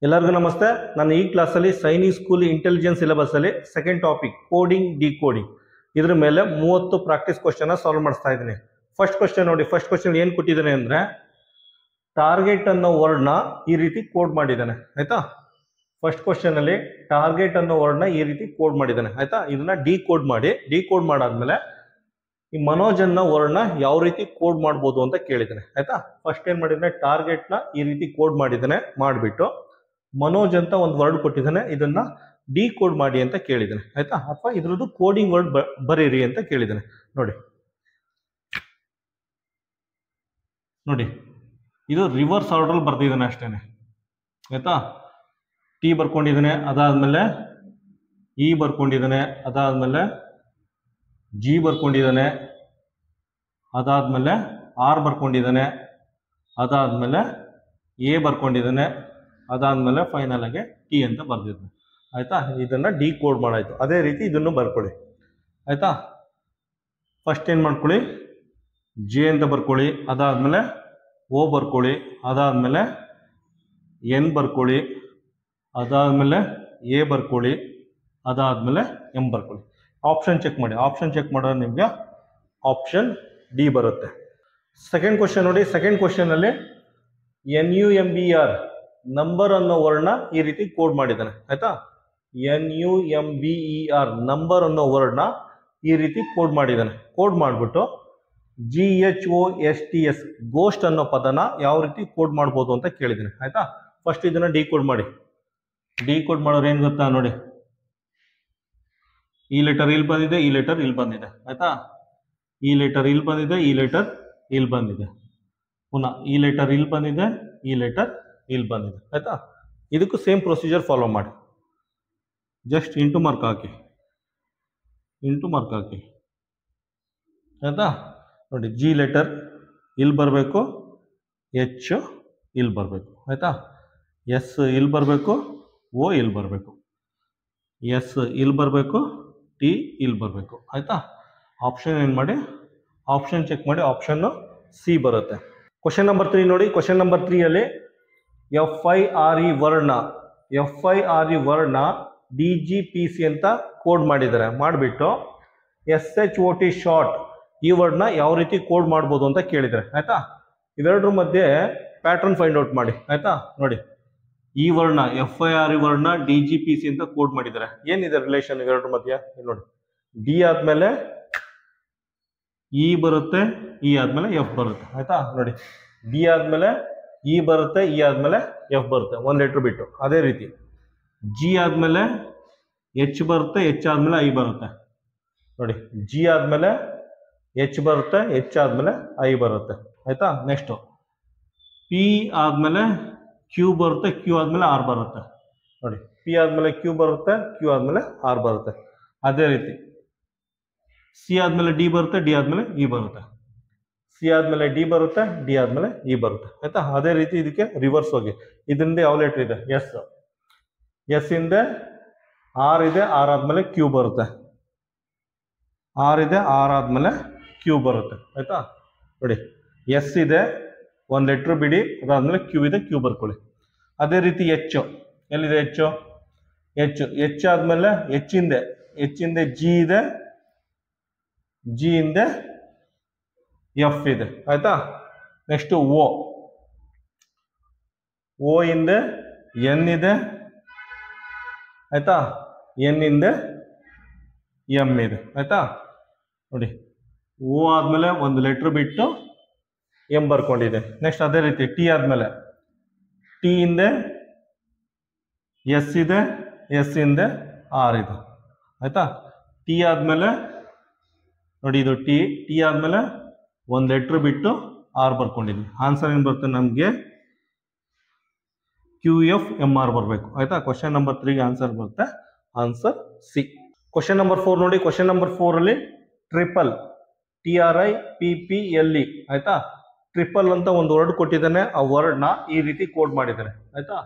ಎಲ್ಲರಿಗೂ ನಮಸ್ತೆ. ನಾನು ಈ ಕ್ಲಾಸಲ್ಲಿ ಸೈನಿಕ್ ಸ್ಕೂಲ್ ಇಂಟೆಲಿಜೆನ್ಸ್ ಸಿಲೆಬಸ್ಸಲ್ಲಿ ಸೆಕೆಂಡ್ ಟಾಪಿಕ್ ಕೋಡಿಂಗ್ ಡಿಕೋಡಿಂಗ್ ಇದ್ರ ಮೇಲೆ 30 ಪ್ರಾಕ್ಟೀಸ್ ಕ್ವಶನ್ ಸಾಲ್ವ್ ಮಾಡಿಸ್ತಾ ಇದ್ದೀನಿ. ಫಸ್ಟ್ ಕ್ವಶನ್ ನೋಡಿ. ಫಸ್ಟ್ ಕ್ವಶನ್ ಏನು ಕೊಟ್ಟಿದ್ದಾನೆ ಅಂದರೆ ಟಾರ್ಗೆಟ್ ಅನ್ನೋ ವರ್ಡ್ನ ಈ ರೀತಿ ಕೋಡ್ ಮಾಡಿದ್ದಾನೆ. ಆಯ್ತಾ, ಫಸ್ಟ್ ಕ್ವಶನ್ ಅಲ್ಲಿ ಟಾರ್ಗೆಟ್ ಅನ್ನೋ ವರ್ಡ್ನ ಈ ರೀತಿ ಕೋಡ್ ಮಾಡಿದ್ದಾನೆ. ಆಯ್ತಾ, ಇದನ್ನ ಡಿಕೋಡ್ ಮಾಡಾದ್ಮೇಲೆ ಈ ಮನೋಜ್ ಅನ್ನೋ ವರ್ಡ್ನ ಯಾವ ರೀತಿ ಕೋಡ್ ಮಾಡ್ಬೋದು ಅಂತ ಕೇಳಿದ್ದಾನೆ. ಆಯ್ತಾ, ಫಸ್ಟ್ ಏನ್ ಮಾಡಿದ್ದಾನೆ, ಟಾರ್ಗೆಟ್ನ ಈ ರೀತಿ ಕೋಡ್ ಮಾಡಿದ್ದಾನೆ. ಮಾಡಿಬಿಟ್ಟು ಮನೋಜ್ ಅಂತ ಒಂದು ವರ್ಡ್ ಕೊಟ್ಟಿದ್ದಾನೆ, ಇದನ್ನ ಡಿಕೋಡ್ ಮಾಡಿ ಅಂತ ಕೇಳಿದ್ದಾನೆ. ಆಯ್ತಾ, ಅಥವಾ ಇದ್ರದ್ದು ಕೋಡಿಂಗ್ ವರ್ಡ್ ಬರೀರಿ ಅಂತ ಕೇಳಿದ್ದಾನೆ. ನೋಡಿ ಇದು ರಿವರ್ಸ್ ಆರ್ಡರ್ ಬರ್ದಿದ್ದಾನೆ ಅಷ್ಟೇನೆ. ಆಯ್ತಾ, ಟಿ ಬರ್ಕೊಂಡಿದ್ದಾನೆ, ಅದಾದ್ಮೇಲೆ ಇ ಬರ್ಕೊಂಡಿದ್ದಾನೆ, ಅದಾದ್ಮೇಲೆ ಜಿ ಬರ್ಕೊಂಡಿದ್ದಾನೆ, ಅದಾದ್ಮೇಲೆ ಆರ್ ಬರ್ಕೊಂಡಿದ್ದಾನೆ, ಅದಾದ್ಮೇಲೆ ಎ ಬರ್ಕೊಂಡಿದ್ದಾನೆ, ಅದಾದ್ಮೇಲೆ ಫೈನಲ್ ಆಗಿ ಟಿ ಅಂತ ಬರ್ದಿದ್ದಾನೆ. ಆಯ್ತಾ, ಇದನ್ನ ಡಿಕೋಡ್ ಮಾಡಾಯ್ತು. ಅದೇ ರೀತಿ ಇದನ್ನು ಬರ್ಕೊಳ್ಳಿ. ಆಯ್ತಾ, ಫಸ್ಟ್ ಏನು ಮಾಡ್ಕೊಳ್ಳಿ, ಜೆ ಅಂತ ಬರ್ಕೊಳ್ಳಿ, ಅದಾದ್ಮೇಲೆ ಓ ಬರ್ಕೊಳ್ಳಿ, ಅದಾದ್ಮೇಲೆ ಎನ್ ಬರ್ಕೊಳ್ಳಿ, ಅದಾದ್ಮೇಲೆ ಎ ಬರ್ಕೊಳ್ಳಿ, ಅದಾದ್ಮೇಲೆ ಎಂ ಬರ್ಕೊಳ್ಳಿ. ಆಪ್ಷನ್ ಚೆಕ್ ಮಾಡಿ. ಆಪ್ಷನ್ ಚೆಕ್ ಮಾಡಿದ್ರೆ ನಿಮಗೆ ಆಪ್ಷನ್ ಡಿ ಬರುತ್ತೆ. ಸೆಕೆಂಡ್ ಕ್ವಶನ್ ನೋಡಿ. ಸೆಕೆಂಡ್ ಕ್ವಶನ್ ಅಲ್ಲಿ NUMBR ನಂಬರ್ ಅನ್ನೋ ವರ್ಡ್ನ ಈ ರೀತಿ ಕೋಡ್ ಮಾಡಿದ್ದಾನೆ. ಆಯ್ತಾ, NUMBER ನಂಬರ್ ಅನ್ನೋ ವರ್ಡ್ನ ಈ ರೀತಿ ಕೋಡ್ ಮಾಡಿದ್ದಾನೆ. ಕೋಡ್ ಮಾಡಿಬಿಟ್ಟು GHOSTS ಗೋಸ್ಟ್ ಅನ್ನೋ ಪದನ ಯಾವ ರೀತಿ ಕೋಡ್ ಮಾಡ್ಬೋದು ಅಂತ ಕೇಳಿದ್ದಾನೆ. ಆಯ್ತಾ, ಫಸ್ಟ್ ಇದನ್ನ ಡಿಕೋಡ್ ಮಾಡಿ. ಡಿಕೋಡ್ ಮಾಡೋರು ಏನ್ ಗೊತ್ತಾ ನೋಡಿ, ಈ ಲೆಟರ್ ಇಲ್ಲಿ ಬಂದಿದೆ, ಈ ಲೆಟರ್ ಇಲ್ಲಿ ಬಂದಿದೆ. ಆಯ್ತಾ, ಈ ಲೆಟರ್ ಇಲ್ಲಿ ಬಂದಿದೆ, ಈ ಲೆಟರ್ ಇಲ್ಲಿ ಬಂದಿದೆ, ಪುನಃ ಈ ಲೆಟರ್ ಇಲ್ಲಿ ಬಂದಿದೆ, ಈ ಲೆಟರ್ ಇಲ್ಲಿ ಬಂದಿದೆ. ಆಯ್ತಾ, ಇದಕ್ಕೂ ಸೇಮ್ ಪ್ರೊಸೀಜರ್ ಫಾಲೋ ಮಾಡಿ. ಜಸ್ಟ್ ಇಂಟು ಮಾರ್ಕ್ ಹಾಕಿ. ಆಯ್ತಾ, ನೋಡಿ ಜಿ ಲೆಟರ್ ಇಲ್ಲಿ ಬರಬೇಕು, ಎಚ್ ಇಲ್ಲಿ ಬರಬೇಕು. ಆಯ್ತಾ, ಎಸ್ ಇಲ್ಲಿ ಬರಬೇಕು, ಓ ಇಲ್ಲಿ ಬರಬೇಕು, ಎಸ್ ಇಲ್ಲಿ ಬರಬೇಕು, ಟಿ ಇಲ್ಲಿ ಬರಬೇಕು. ಆಯ್ತಾ, ಆಪ್ಷನ್ ಏನು ಮಾಡಿ, ಆಪ್ಷನ್ ಚೆಕ್ ಮಾಡಿ. ಆಪ್ಷನ್ ಸಿ ಬರುತ್ತೆ. ಕ್ವಶನ್ ನಂಬರ್ 3 ನೋಡಿ. ಕ್ವಶನ್ ನಂಬರ್ 3 ಅಲ್ಲಿ FIRE ವರ್ಡ್ನ DGPC ಅಂತ ಕೋಡ್ ಮಾಡಿದ್ದಾರೆ. ಮಾಡಿಬಿಟ್ಟು SHOT ಶಾರ್ಟ್ ಈ ವರ್ಡ್ನ ಯಾವ ರೀತಿ ಕೋಡ್ ಮಾಡ್ಬೋದು ಅಂತ ಕೇಳಿದ್ದಾರೆ. ಆಯ್ತಾ, ಇವೆರಡರ ಮಧ್ಯೆ ಪ್ಯಾಟರ್ನ್ ಫೈಂಡ್ ಔಟ್ ಮಾಡಿ. ಆಯ್ತಾ, ನೋಡಿ ಈ ವರ್ಡ್ನ FIRE ವರ್ಡ್ನ DGPC ಅಂತ ಕೋಡ್ ಮಾಡಿದ್ದಾರೆ. ಏನಿದೆ ರಿಲೇಷನ್ ಇವೆರಡರ ಮಧ್ಯೆ ನೋಡಿ. ಡಿ ಆದ್ಮೇಲೆ ಇ ಬರುತ್ತೆ, ಇ ಆದ್ಮೇಲೆ ಎಫ್ ಬರುತ್ತೆ. ಆಯ್ತಾ, ನೋಡಿ ಡಿ ಆದ್ಮೇಲೆ ಇ ಬರುತ್ತೆ, ಇ ಆದ್ಮೇಲೆ ಎಫ್ ಬರುತ್ತೆ, ಒಂದು ಲೆಟರ್ ಬಿಟ್ಟು. ಅದೇ ರೀತಿ ಜಿ ಆದ್ಮೇಲೆ ಎಚ್ ಬರುತ್ತೆ, ಎಚ್ ಆದ್ಮೇಲೆ ಐ ಬರುತ್ತೆ. ನೋಡಿ ಜಿ ಆದ್ಮೇಲೆ ಎಚ್ ಬರುತ್ತೆ, ಎಚ್ ಆದ್ಮೇಲೆ ಐ ಬರುತ್ತೆ. ಆಯ್ತಾ, ನೆಕ್ಸ್ಟ್ ಪಿ ಆದ್ಮೇಲೆ ಕ್ಯೂ ಬರುತ್ತೆ, ಕ್ಯೂ ಆದ್ಮೇಲೆ ಆರ್ ಬರುತ್ತೆ. ನೋಡಿ ಪಿ ಆದ್ಮೇಲೆ ಕ್ಯೂ ಬರುತ್ತೆ, ಕ್ಯೂ ಆದ್ಮೇಲೆ ಆರ್ ಬರುತ್ತೆ. ಅದೇ ರೀತಿ ಸಿ ಆದ್ಮೇಲೆ ಡಿ ಬರುತ್ತೆ, ಡಿ ಆದ್ಮೇಲೆ ಇ ಬರುತ್ತೆ, ಸಿ ಆದ್ಮೇಲೆ ಡಿ ಬರುತ್ತೆ, ಡಿ ಆದ್ಮೇಲೆ ಇ ಬರುತ್ತೆ. ಆಯ್ತಾ, ಅದೇ ರೀತಿ ಇದಕ್ಕೆ ರಿವರ್ಸ್ ಹೋಗಿ. ಇದರಿಂದ ಯಾವ ಲೆಟರ್ ಇದೆ, ಎಸ್ ಇಂದ ಆರ್ ಇದೆ, ಆರ್ ಆದ್ಮೇಲೆ ಕ್ಯೂ ಬರುತ್ತೆ, ಆರ್ ಇದೆ, ಆರ್ ಆದ್ಮೇಲೆ ಕ್ಯೂ ಬರುತ್ತೆ. ಆಯ್ತಾ, ನೋಡಿ ಎಸ್ ಇದೆ, ಒಂದು ಲೆಟ್ರ್ ಬಿಡಿ, ಅದಾದ್ಮೇಲೆ ಕ್ಯೂ ಇದೆ, ಕ್ಯೂ ಬರ್ಕೊಳ್ಳಿ. ಅದೇ ರೀತಿ ಎಚ್ ಎಲ್ಲಿದೆ, ಎಚ್ ಆದ್ಮೇಲೆ ಎಚ್ ಇಂದ ಜಿ ಇದೆ, ಜಿ ಇಂದ ಎಫ್ ಇದೆ. ಆಯ್ತಾ, ನೆಕ್ಸ್ಟ್ ಓ ಇಂದ ಎನ್ ಇದೆ. ಆಯ್ತಾ, ಎನ್ ಇಂದ ಎಂ ಇದೆ. ಆಯ್ತಾ, ನೋಡಿ ಓ ಆದ್ಮೇಲೆ ಒಂದು ಲೆಟ್ರ್ ಬಿಟ್ಟು ಎಂ ಬರ್ಕೊಂಡಿದೆ. ನೆಕ್ಸ್ಟ್ ಅದೇ ರೀತಿ ಟಿ ಆದ್ಮೇಲೆ ಟಿ ಇಂದ ಎಸ್ ಇದೆ, ಎಸ್ ಇಂದ ಆರ್ ಇದೆ. ಆಯ್ತಾ, ಟಿ ಆದ್ಮೇಲೆ ನೋಡಿ ಇದು ಟಿ ಆದ್ಮೇಲೆ ಒಂದು ಲೆಟ್ರ್ ಬಿಟ್ಟು ಆರ್ ಬರ್ಕೊಂಡಿದ್ವಿ. ಆನ್ಸರ್ ಏನು ಬರುತ್ತೆ ನಮಗೆ, QFMR ಬರಬೇಕು. ಆಯ್ತಾ, ಕ್ವಶನ್ ನಂಬರ್ 3 ಆನ್ಸರ್ ಬರುತ್ತೆ, ಆನ್ಸರ್ ಸಿ. ಕ್ವಶನ್ ನಂಬರ್ 4 ನೋಡಿ. ಕ್ವಶನ್ ನಂಬರ್ 4 ಅಲ್ಲಿ ಟ್ರಿಪಲ್ TRIPPLE. ಆಯ್ತಾ, ಟ್ರಿಪಲ್ ಅಂತ ಒಂದು ವರ್ಡ್ ಕೊಟ್ಟಿದ್ದಾನೆ. ಆ ವರ್ಡ್ನ ಈ ರೀತಿ ಕೋಡ್ ಮಾಡಿದ್ದಾನೆ. ಆಯ್ತಾ,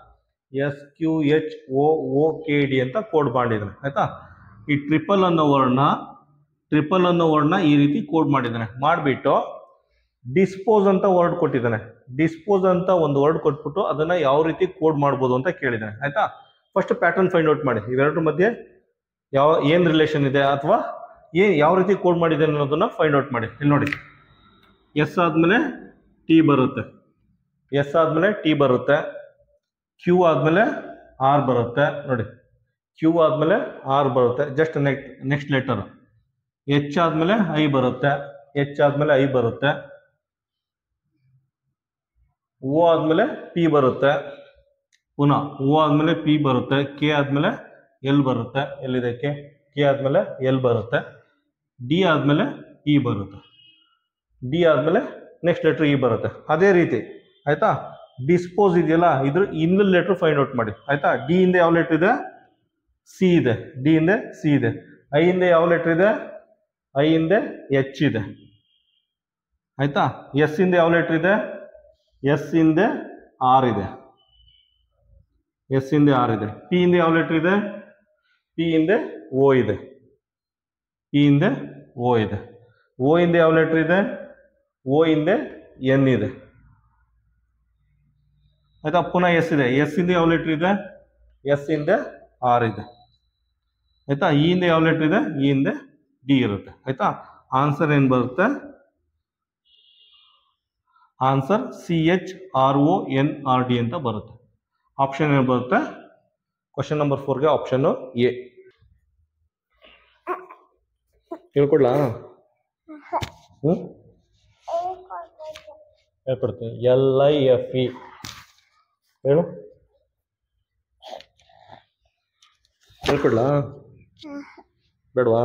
SQHOOKD ಅಂತ ಕೋಡ್ ಮಾಡಿದ್ದಾನೆ. ಆಯ್ತಾ, ಈ ಟ್ರಿಪಲ್ ಅನ್ನೋ ವರ್ಡ್ನ ಈ ರೀತಿ ಕೋಡ್ ಮಾಡಿದ್ದಾನೆ. ಮಾಡಿಬಿಟ್ಟು ಡಿಸ್ಪೋಸ್ ಅಂತ ವರ್ಡ್ ಕೊಟ್ಟಿದ್ದಾನೆ. ಡಿಸ್ಪೋಸ್ ಅಂತ ಒಂದು ವರ್ಡ್ ಕೊಟ್ಬಿಟ್ಟು ಅದನ್ನ ಯಾವ ರೀತಿ ಕೋಡ್ ಮಾಡ್ಬೋದು ಅಂತ ಕೇಳಿದ್ದಾನೆ ಆಯ್ತಾ. ಫಸ್ಟ್ ಪ್ಯಾಟರ್ನ್ ಫೈಂಡ್ ಔಟ್ ಮಾಡಿ, ಇವೆರಡರ ಮಧ್ಯೆ ಏನ್ ರಿಲೇಷನ್ ಇದೆ ಅಥವಾ ಯಾವ ರೀತಿ ಕೋಡ್ ಮಾಡಿದೆ ಅನ್ನೋದನ್ನ ಫೈಂಡ್ ಔಟ್ ಮಾಡಿ. ಇಲ್ಲಿ ನೋಡಿ, ಎಸ್ ಆದ್ಮೇಲೆ ಟಿ ಬರುತ್ತೆ, ಎಸ್ ಆದ್ಮೇಲೆ ಟಿ ಬರುತ್ತೆ, ಕ್ಯೂ ಆದ್ಮೇಲೆ ಆರ್ ಬರುತ್ತೆ ನೋಡಿ, ಕ್ಯೂ ಆದ್ಮೇಲೆ ಆರ್ ಬರುತ್ತೆ, ಜಸ್ಟ್ ನೆಕ್ಸ್ಟ್ ಲೆಟರ್. ಎಚ್ ಆದ್ಮೇಲೆ ಐ ಬರುತ್ತೆ, ಎಚ್ ಆದ್ಮೇಲೆ ಐ ಬರುತ್ತೆ, ಓ ಆದ್ಮೇಲೆ ಪಿ ಬರುತ್ತೆ, ಪುನಃ ಓ ಆದ್ಮೇಲೆ ಪಿ ಬರುತ್ತೆ, ಕೆ ಆದ್ಮೇಲೆ ಎಲ್ ಬರುತ್ತೆ, ಎಲ್ಲಿದೆ ಕೆ ಆದ್ಮೇಲೆ ಎಲ್ ಬರುತ್ತೆ, ಡಿ ಆದ್ಮೇಲೆ ಇ ಬರುತ್ತೆ, ಡಿ ಆದ್ಮೇಲೆ ನೆಕ್ಸ್ಟ್ ಲೆಟರ್ ಇ ಬರುತ್ತೆ. ಅದೇ ರೀತಿ ಆಯ್ತಾ. ಡಿಸ್ಪೋಸ್ ಇದೆಯಲ್ಲ, ಇದ್ರ ಇನ್ನೊಂದು ಲೆಟರ್ ಫೈಂಡ್ ಔಟ್ ಮಾಡಿ ಆಯ್ತಾ. ಡಿ ಇಂದ ಯಾವ ಲೆಟರ್ ಇದೆ, ಸಿ ಇದೆ, ಡಿ ಇಂದ ಸಿ ಇದೆ. ಐ ಇಂದ ಯಾವ ಲೆಟರ್ ಇದೆ, ಐ ಇಂದ ಎಚ್ ಇದೆ ಆಯ್ತಾ. ಎಸ್ ಇಂದ ಯಾವ ಲೆಟರ್ ಇದೆ, ಎಸ್ ಇಂದ ಆರ್ ಇದೆ, ಎಸ್ ಇಂದ ಆರ್ ಇದೆ. ಪಿ ಇಂದ ಯಾವ ಲೆಟರ್ ಇದೆ, ಪಿ ಇಂದ ಓ ಇದೆ, ಪಿ ಇಂದ ಓ ಇದೆ. ಓ ಇಂದ ಯಾವ ಲೆಟರ್ ಇದೆ, ಓ ಇಂದ ಎನ್ ಇದೆ ಆಯ್ತಾ. ಪುನಃ ಎಸ್ ಇದೆ, ಎಸ್ ಇಂದ ಯಾವ ಲೆಟರ್ ಇದೆ, ಎಸ್ ಇಂದ ಆರ್ ಇದೆ ಆಯ್ತಾ. ಇ ಇಂದ ಯಾವ ಲೆಟರ್ ಇದೆ, ಇ ಇಂದ ಡಿ ಇರುತ್ತೆ ಆಯ್ತಾ. ಆನ್ಸರ್ ಏನ್ ಬರುತ್ತೆ, ಆನ್ಸರ್ CHRONRD ಅಂತ ಬರುತ್ತೆ. ಆಪ್ಷನ್ ಏನು ಬರುತ್ತೆ, ಕ್ವಶನ್ ನಂಬರ್ 4ಗೆ ಆಪ್ಷನ್ ಎ. ಹೇಳ್ಕೊಡ್ಲಾ? ಹೇಳ್ಕೊಡ್ತೀನಿ. LIFE ಹೇಳು, ಹೇಳ್ಕೊಡ್ಲಾ? ಬೇಡವಾ?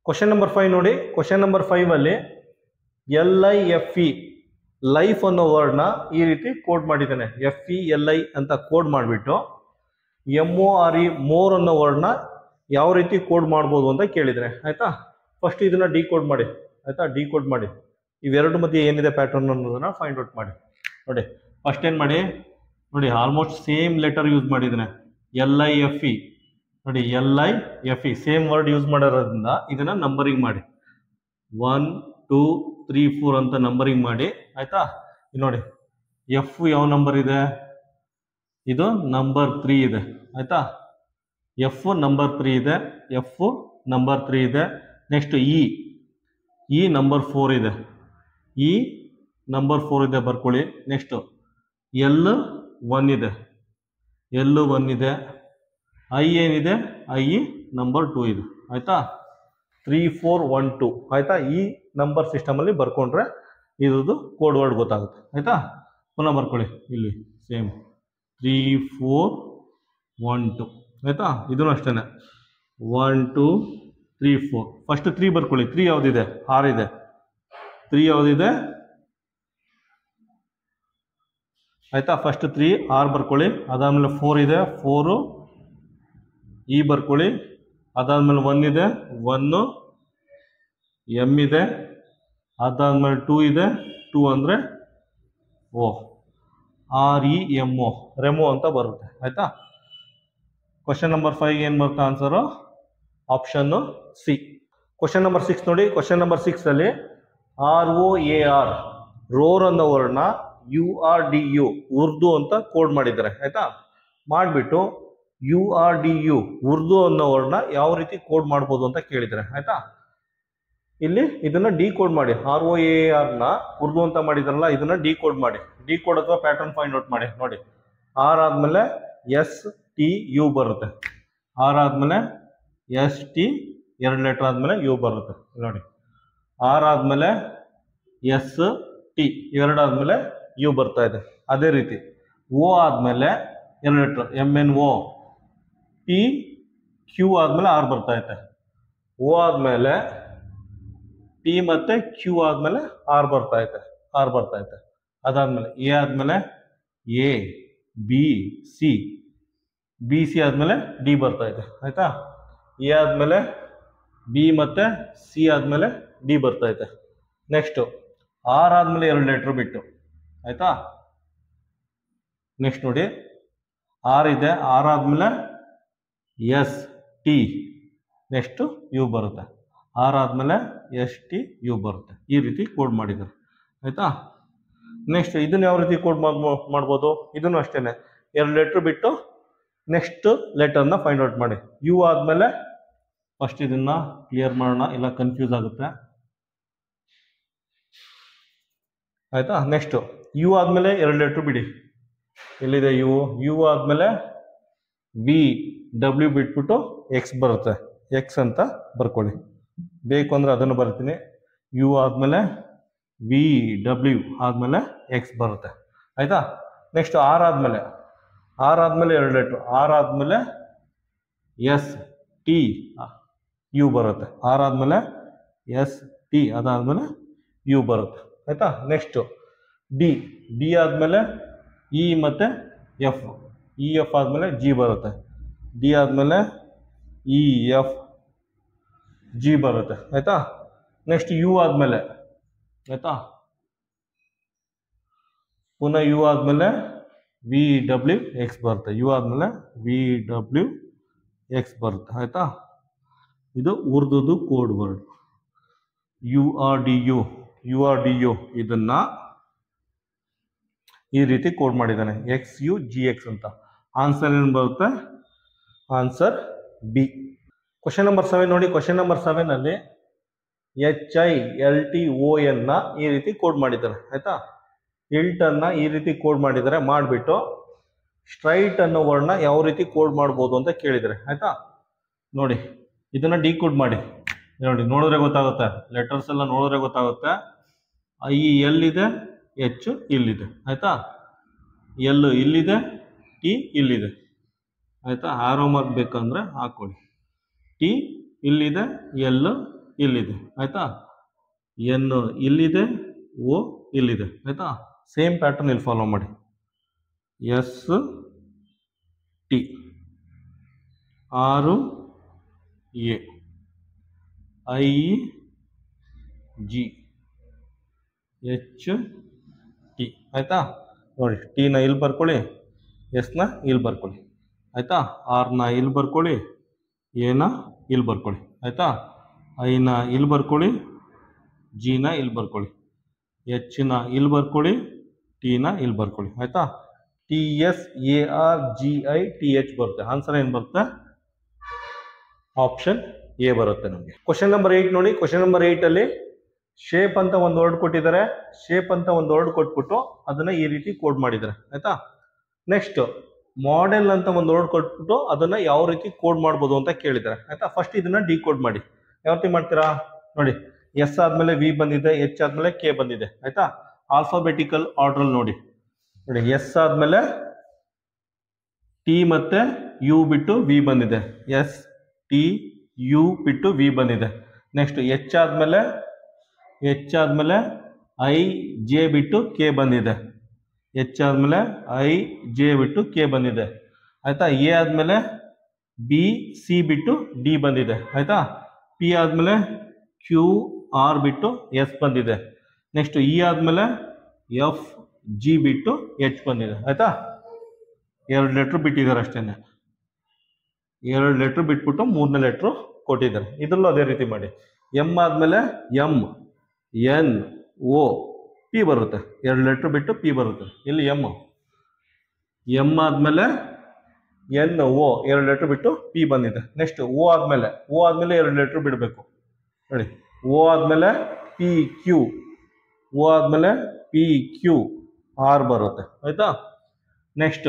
ಕ್ವಶನ್ ನಂಬರ್ 5 ನೋಡಿ. ಕ್ವಶನ್ ನಂಬರ್ 5 ಅಲ್ಲಿ LIFE ಲೈಫ್ ಅನ್ನೋ ವರ್ಡ್ನ ಈ ರೀತಿ ಕೋಡ್ ಮಾಡಿದ್ದಾನೆ. FELI ಅಂತ ಕೋಡ್ ಮಾಡಿಬಿಟ್ಟು MORE ಮೋರ್ ಅನ್ನೋ ವರ್ಡ್ನ ಯಾವ ರೀತಿ ಕೋಡ್ ಮಾಡ್ಬೋದು ಅಂತ ಕೇಳಿದರೆ ಆಯ್ತಾ. ಫಸ್ಟ್ ಇದನ್ನ ಡಿಕೋಡ್ ಮಾಡಿ ಆಯ್ತಾ, ಡಿಕೋಡ್ ಮಾಡಿ ಇವೆರಡು ಮಧ್ಯೆ ಏನಿದೆ ಪ್ಯಾಟರ್ನ್ ಅನ್ನೋದನ್ನ ಫೈಂಡ್ ಔಟ್ ಮಾಡಿ. ನೋಡಿ ಫಸ್ಟ್ ಏನು ಮಾಡಿ, ನೋಡಿ ಆಲ್ಮೋಸ್ಟ್ ಸೇಮ್ ಲೆಟರ್ ಯೂಸ್ ಮಾಡಿದ್ದಾನೆ, LIFE ನೋಡಿ, LIFE ಸೇಮ್ ವರ್ಡ್ ಯೂಸ್ ಮಾಡೋದ್ರಿಂದ ಇದನ್ನ ನಂಬರಿಂಗ್ ಮಾಡಿ, 1 2 3 4 ಅಂತ ನಂಬರಿಂಗ್ ಮಾಡಿ ಆಯ್ತಾ. ನೋಡಿ ಎಫ್ ಯಾವ ನಂಬರ್ ಇದೆ, ಇದು ನಂಬರ್ 3 ಇದೆ ಆಯ್ತಾ. ಎಫ್ ನಂಬರ್ 3 ಇದೆ, ಎಫ್ ನಂಬರ್ 3 ಇದೆ. ನೆಕ್ಸ್ಟ್ ಇ ನಂಬರ್ 4 ಇದೆ, ಇ ನಂಬರ್ 4 ಇದೆ ಬರ್ಕೊಳ್ಳಿ. ನೆಕ್ಸ್ಟ್ ಎಲ್ 1 ಇದೆ, ಎಲ್ 1 ಇದೆ. ಐ ಏನಿದೆ, ಐ ನಂಬರ್ 2 ಇದೆ ಆಯ್ತಾ. 3 4 1 2 ಆಯ್ತಾ. ಈ ನಂಬರ್ ಸಿಸ್ಟಮಲ್ಲಿ ಬರ್ಕೊಂಡ್ರೆ ಇದ್ರದ್ದು ಕೋಡ್ ವರ್ಡ್ ಗೊತ್ತಾಗುತ್ತೆ ಆಯ್ತಾ. ಪುನಃ ಬರ್ಕೊಳ್ಳಿ ಇಲ್ಲಿ ಸೇಮ್ 3 4 1 2 ಆಯ್ತಾ. ಇದೂ ಅಷ್ಟೇ 1 2 3 4. ಫಸ್ಟ್ 3 ಬರ್ಕೊಳ್ಳಿ. 3 ಯಾವುದಿದೆ, ಆರ್ ಇದೆ. 3 ಯಾವುದಿದೆ ಆಯ್ತಾ. ಫಸ್ಟ್ 3 ಆರ್ ಬರ್ಕೊಳ್ಳಿ. ಅದಾದ್ಮೇಲೆ 4 ಇದೆ, 4 ಇ ಬರ್ಕೊಳ್ಳಿ. ಅದಾದ್ಮೇಲೆ 1 ಇದೆ, 1 ಎಮ್ ಇದೆ. ಅದಾದ್ಮೇಲೆ 2 ಇದೆ, 2 ಅಂದರೆ ಓ, REMO ರೆಮೋ ಅಂತ ಬರುತ್ತೆ ಆಯ್ತಾ. ಕ್ವಶನ್ ನಂಬರ್ 5 ಏನು ಬರುತ್ತೆ answer, option C. Question number 6 ನೋಡಿ. ಕ್ವಶನ್ ನಂಬರ್ 6 ಅಲ್ಲಿ ROAR ರೋರ್ ಅನ್ನೋ ವರ್ಡ್ನ URDU ಉರ್ದು ಅಂತ ಕೋಡ್ ಮಾಡಿದ್ದಾರೆ ಆಯ್ತಾ. ಮಾಡಿಬಿಟ್ಟು URDU ಉರ್ದು ಅನ್ನೋ ವರ್ಡ್ನ ಯಾವ ರೀತಿ ಕೋಡ್ ಮಾಡ್ಬೋದು ಅಂತ ಕೇಳಿದ್ದಾರೆ ಆಯ್ತಾ. ಇಲ್ಲಿ ಇದನ್ನ ಡಿಕೋಡ್ ಮಾಡಿ, ROAR ನ ಉರ್ದು ಅಂತ ಮಾಡಿದಾರಲ್ಲ ಇದನ್ನ ಡಿಕೋಡ್ ಮಾಡಿ. ಡಿಕೋಡ್ ಅಥವಾ ಪ್ಯಾಟರ್ನ್ ಫೈಂಡ್ ಔಟ್ ಮಾಡಿ. ನೋಡಿ ಆರ್ ಆದ್ಮೇಲೆ STU ಬರುತ್ತೆ, ಆರ್ ಆದ್ಮೇಲೆ ST 2 ಲೆಟರ್ ಆದ್ಮೇಲೆ ಯು ಬರುತ್ತೆ ನೋಡಿ. ಆರ್ ಆದ್ಮೇಲೆ ST 2 ಆದ್ಮೇಲೆ ಯು ಬರ್ತಾ ಇದೆ. ಅದೇ ರೀತಿ ಓ ಆದ್ಮೇಲೆ 2 ಲೆಟರ್ MNO, PQ ಆದ್ಮೇಲೆ ಆರ್ ಬರ್ತಾ ಇದೆ. ಓ ಆದ್ಮೇಲೆ ಪಿ ಮತ್ತೆ ಕ್ಯೂ ಆದ್ಮೇಲೆ ಆರ್ ಬರ್ತಾ ಇದೆ, ಆರ್ ಬರ್ತಾ ಇದೆ. ಅದಾದ್ಮೇಲೆ ಎ ಆದ್ಮೇಲೆ A B C, B C ಆದ್ಮೇಲೆ ಡಿ ಬರ್ತಾ ಇದೆ ಆಯ್ತಾ. ಎ ಆದ್ಮೇಲೆ ಬಿ ಮತ್ತೆ ಸಿ ಆದ್ಮೇಲೆ ಡಿ ಬರ್ತಾ ಇದೆ. ನೆಕ್ಸ್ಟ್ ಆರ್ ಆದ್ಮೇಲೆ 2 ಲೆಟರ್ ಬಿಟ್ಟು ಆಯ್ತಾ. ನೆಕ್ಸ್ಟ್ ನೋಡಿ ಆರ್ ಇದೆ, ಆರ್ ಆದ್ಮೇಲೆ ST ನೆಕ್ಸ್ಟ್ ಯು ಬರುತ್ತೆ, ಆರ್ ಆದ್ಮೇಲೆ ST ಯು ಬರುತ್ತೆ. ಈ ರೀತಿ ಕೋಡ್ ಮಾಡಿದ್ದಾರೆ. ಆಯ್ತಾ. ನೆಕ್ಸ್ಟ್ ಇದನ್ನ ಯಾವ ರೀತಿ ಕೋಡ್ ಮಾಡ್ಬೋದು, ಇದನ್ನು ಅಷ್ಟೇನೆ 2 ಲೆಟ್ರ್ ಬಿಟ್ಟು ನೆಕ್ಸ್ಟ್ ಲೆಟರ್ನ ಫೈಂಡ್ ಔಟ್ ಮಾಡಿ. ಯು ಆದಮೇಲೆ ಫಸ್ಟ್ ಇದನ್ನ ಕ್ಲಿಯರ್ ಮಾಡೋಣ, ಇಲ್ಲ ಕನ್ಫ್ಯೂಸ್ ಆಗುತ್ತೆ. ಆಯ್ತಾ. ನೆಕ್ಸ್ಟ್ ಯು ಆದಮೇಲೆ 2 ಲೆಟ್ರ್ ಬಿಡಿ. ಎಲ್ಲಿದೆ ಯು? ಯು ಆದಮೇಲೆ ವಿ ಡಬ್ಲ್ಯೂ ಬಿಟ್ಬಿಟ್ಟು ಎಕ್ಸ್ ಬರುತ್ತೆ, ಎಕ್ಸ್ ಅಂತ ಬರ್ಕೊಳ್ಳಿ. ಬೇಕು ಅಂದರೆ ಅದನ್ನು ಬರ್ತೀನಿ. ಯು ಆದಮೇಲೆ ವಿ ಡಬ್ಲ್ಯೂ ಆದಮೇಲೆ ಎಕ್ಸ್ ಬರುತ್ತೆ. ಆಯಿತಾ. ನೆಕ್ಸ್ಟ್ ಆರ್ ಆದಮೇಲೆ 2 ಲೆಟ್ರು, ಆರ್ ಆದಮೇಲೆ ಎಸ್ ಟಿ ಯು ಬರುತ್ತೆ. ಆರ್ ಆದಮೇಲೆ ಎಸ್ ಟಿ, ಅದಾದಮೇಲೆ ಯು ಬರುತ್ತೆ. ಆಯಿತಾ. ನೆಕ್ಸ್ಟು ಡಿ ಆದಮೇಲೆ ಇ ಮತ್ತು ಎಫ್, ಇ ಎಫ್ ಆದಮೇಲೆ ಜಿ ಬರುತ್ತೆ. ಡಿ ಆದಮೇಲೆ ಇ ಎಫ್ ಜಿ ಬರುತ್ತೆ. ಆಯಿತಾ. ನೆಕ್ಸ್ಟ್ ಯು ಆದಮೇಲೆ, ಆಯಿತಾ, ಪುನಃ ಯು ಆದಮೇಲೆ ವಿ ಡಬ್ಲ್ಯೂ ಎಕ್ಸ್ ಬರುತ್ತೆ. ಯು ಆದಮೇಲೆ ವಿ ಡಬ್ಲ್ಯೂ ಎಕ್ಸ್ ಬರುತ್ತೆ. ಆಯಿತಾ. ಇದು ಉರ್ದುದು code word U R D U ಇದನ್ನು ಈ ರೀತಿ ಕೋಡ್ ಮಾಡಿದ್ದಾನೆ, ಎಕ್ಸ್ ಯು ಜಿ ಎಕ್ಸ್ ಅಂತ. ಆನ್ಸರ್ ಏನು ಬರುತ್ತೆ? Answer B. ಕ್ವಶನ್ ನಂಬರ್ 7 ನೋಡಿ. ಕ್ವಶನ್ ನಂಬರ್ 7 ಅಲ್ಲಿ HILTON ಈ ರೀತಿ ಕೋಡ್ ಮಾಡಿದ್ದಾರೆ. ಆಯ್ತಾ. ಇಲ್ಟನ್ನ ಈ ರೀತಿ ಕೋಡ್ ಮಾಡಿದ್ದಾರೆ. ಮಾಡಿಬಿಟ್ಟು ಸ್ಟ್ರೈಟ್ ಅನ್ನೋ ವರ್ಡ್ನ ಯಾವ ರೀತಿ ಕೋಡ್ ಮಾಡ್ಬೋದು ಅಂತ ಕೇಳಿದರೆ. ಆಯ್ತಾ. ನೋಡಿ ಇದನ್ನ ಡಿಕೋಡ್ ಮಾಡಿ. ನೋಡಿ, ನೋಡಿದ್ರೆ ಗೊತ್ತಾಗುತ್ತೆ, ಲೆಟರ್ಸ್ ಎಲ್ಲ ನೋಡಿದ್ರೆ ಗೊತ್ತಾಗುತ್ತೆ. ಐ ಎಲ್ಲಿದೆ, ಎಚ್ ಇಲ್ಲಿದೆ. ಆಯ್ತಾ. ಎಲ್ ಇಲ್ಲಿದೆ, ಟಿ ಇಲ್ಲಿದೆ. ಆಯ್ತಾ. ಆರೋ ಮಾರ್ಕ್ ಬೇಕಂದ್ರೆ ಹಾಕೊಳ್ಳಿ. ಟಿ ಇಲ್ಲಿದೆ, ಎಲ್ ಇಲ್ಲಿದೆ. ಆಯ್ತಾ. ಎನ್ ಇಲ್ಲಿದೆ, ಓ ಇಲ್ಲಿದೆ. ಆಯ್ತಾ. ಸೇಮ್ ಪ್ಯಾಟರ್ನ್ ಇಲ್ಲಿ ಫಾಲೋ ಮಾಡಿ. ಎಸ್ ಟಿ, ಆರು A, I G, H T. ಆಯ್ತಾ. ನೋಡಿ, ಟಿನ ಇಲ್ಲಿ ಬರ್ಕೊಳ್ಳಿ, ಎಸ್ನ ಇಲ್ಲಿ ಬರ್ಕೊಳ್ಳಿ. ಆಯ್ತಾ. ಆರ್ನ ಇಲ್ಲಿ ಬರ್ಕೊಳ್ಳಿ, ಎನ ಇಲ್ಲಿ ಬರ್ಕೊಳ್ಳಿ. ಆಯ್ತಾ. ಐನ ಇಲ್ಲಿ ಬರ್ಕೊಳ್ಳಿ, ಜಿನ ಇಲ್ಲಿ ಬರ್ಕೊಳ್ಳಿ, ಎಚ್ನ ಇಲ್ಲಿ ಬರ್ಕೊಳ್ಳಿ, ಟಿನ ಇಲ್ಲಿ ಬರ್ಕೊಳ್ಳಿ. ಆಯ್ತಾ. TSARGITH ಬರುತ್ತೆ. ಆನ್ಸರ್ ಏನು ಬರುತ್ತೆ? ಆಪ್ಷನ್ ಎ ಬರುತ್ತೆ ನಮಗೆ. ಕ್ವಶನ್ ನಂಬರ್ 8 ನೋಡಿ. ಕ್ವಶನ್ ನಂಬರ್ 8 ಅಲ್ಲಿ ಶೇಪ್ ಅಂತ ಒಂದು ವರ್ಡ್ ಕೊಟ್ಟಿದ್ದಾರೆ. ಶೇಪ್ ಅಂತ ಒಂದು ವರ್ಡ್ ಕೊಟ್ಬಿಟ್ಟು ಅದನ್ನ ಈ ರೀತಿ ಕೋಡ್ ಮಾಡಿದ್ದಾರೆ. ಆಯ್ತಾ. ನೆಕ್ಸ್ಟ್ ಮಾಡೆಲ್ ಅಂತ ಒಂದು ವರ್ಡ್ ಕೊಟ್ಬಿಟ್ಟು ಅದನ್ನ ಯಾವ ರೀತಿ ಕೋಡ್ ಮಾಡ್ಬೋದು ಅಂತ ಕೇಳಿದ್ದಾರೆ. ಆಯ್ತಾ. ಫಸ್ಟ್ ಇದನ್ನ ಡಿಕೋಡ್ ಮಾಡಿ. ಯಾವ ರೀತಿ ಮಾಡ್ತೀರಾ ನೋಡಿ. ಎಸ್ ಆದ್ಮೇಲೆ ವಿ ಬಂದಿದೆ, ಎಚ್ ಆದ್ಮೇಲೆ ಕೆ ಬಂದಿದೆ. ಆಯ್ತಾ. ಆಲ್ಫಾಬೆಟಿಕಲ್ ಆರ್ಡರ್ ನೋಡಿ. ನೋಡಿ, ಎಸ್ ಆದ್ಮೇಲೆ ಟಿ ಮತ್ತೆ ಯು ಬಿಟ್ಟು ವಿ ಬಂದಿದೆ. ಎಸ್ ಟಿ ಯು ಬಿಟ್ಟು ವಿ ಬಂದಿದೆ. ನೆಕ್ಸ್ಟ್ ಎಚ್ ಆದ್ಮೇಲೆ ಐ ಜೆ ಬಿಟ್ಟು ಕೆ ಬಂದಿದೆ. ಎಚ್ ಆದ್ಮೇಲೆ ಐ ಜೆ ಬಿಟ್ಟು ಕೆ ಬಂದಿದೆ. ಆಯ್ತಾ. ಎ ಆದ್ಮೇಲೆ ಬಿ ಸಿ ಬಿಟ್ಟು ಡಿ ಬಂದಿದೆ. ಆಯ್ತಾ. ಪಿ ಆದ್ಮೇಲೆ ಕ್ಯೂ ಆರ್ ಬಿಟ್ಟು ಎಸ್ ಬಂದಿದೆ. ನೆಕ್ಸ್ಟ್ ಇ ಆದ್ಮೇಲೆ ಎಫ್ ಜಿ ಬಿಟ್ಟು ಎಚ್ ಬಂದಿದೆ. ಆಯ್ತಾ. 2 ಲೆಟ್ರ್ ಬಿಟ್ಟಿದ್ದಾರೆ ಅಷ್ಟೇನೆ. 2 ಲೆಟ್ರ್ ಬಿಟ್ಬಿಟ್ಟು 3ನೇ ಲೆಟ್ರು ಕೊಟ್ಟಿದ್ದಾರೆ. ಇದರಲ್ಲೂ ಅದೇ ರೀತಿ ಮಾಡಿ. ಎಮ್ ಆದ್ಮೇಲೆ ಎಂ ಎನ್ ಓ ಪಿ ಬರುತ್ತೆ. 2 ಲೆಟ್ರ್ ಬಿಟ್ಟು ಪಿ ಬರುತ್ತೆ. ಇಲ್ಲಿ ಎಮ್ ಆದ್ಮೇಲೆ ಎನ್ ಓ 2 ಲೆಟ್ರ್ ಬಿಟ್ಟು ಪಿ ಬಂದಿದೆ. ನೆಕ್ಸ್ಟ್ ಓ ಆದ್ಮೇಲೆ 2 ಲೆಟ್ರ್ ಬಿಡಬೇಕು. ನೋಡಿ, ಓ ಆದ್ಮೇಲೆ ಪಿ ಕ್ಯೂ, ಓ ಆದ್ಮೇಲೆ ಪಿ ಕ್ಯೂ ಆರ್ ಬರುತ್ತೆ. ಆಯ್ತಾ. ನೆಕ್ಸ್ಟ್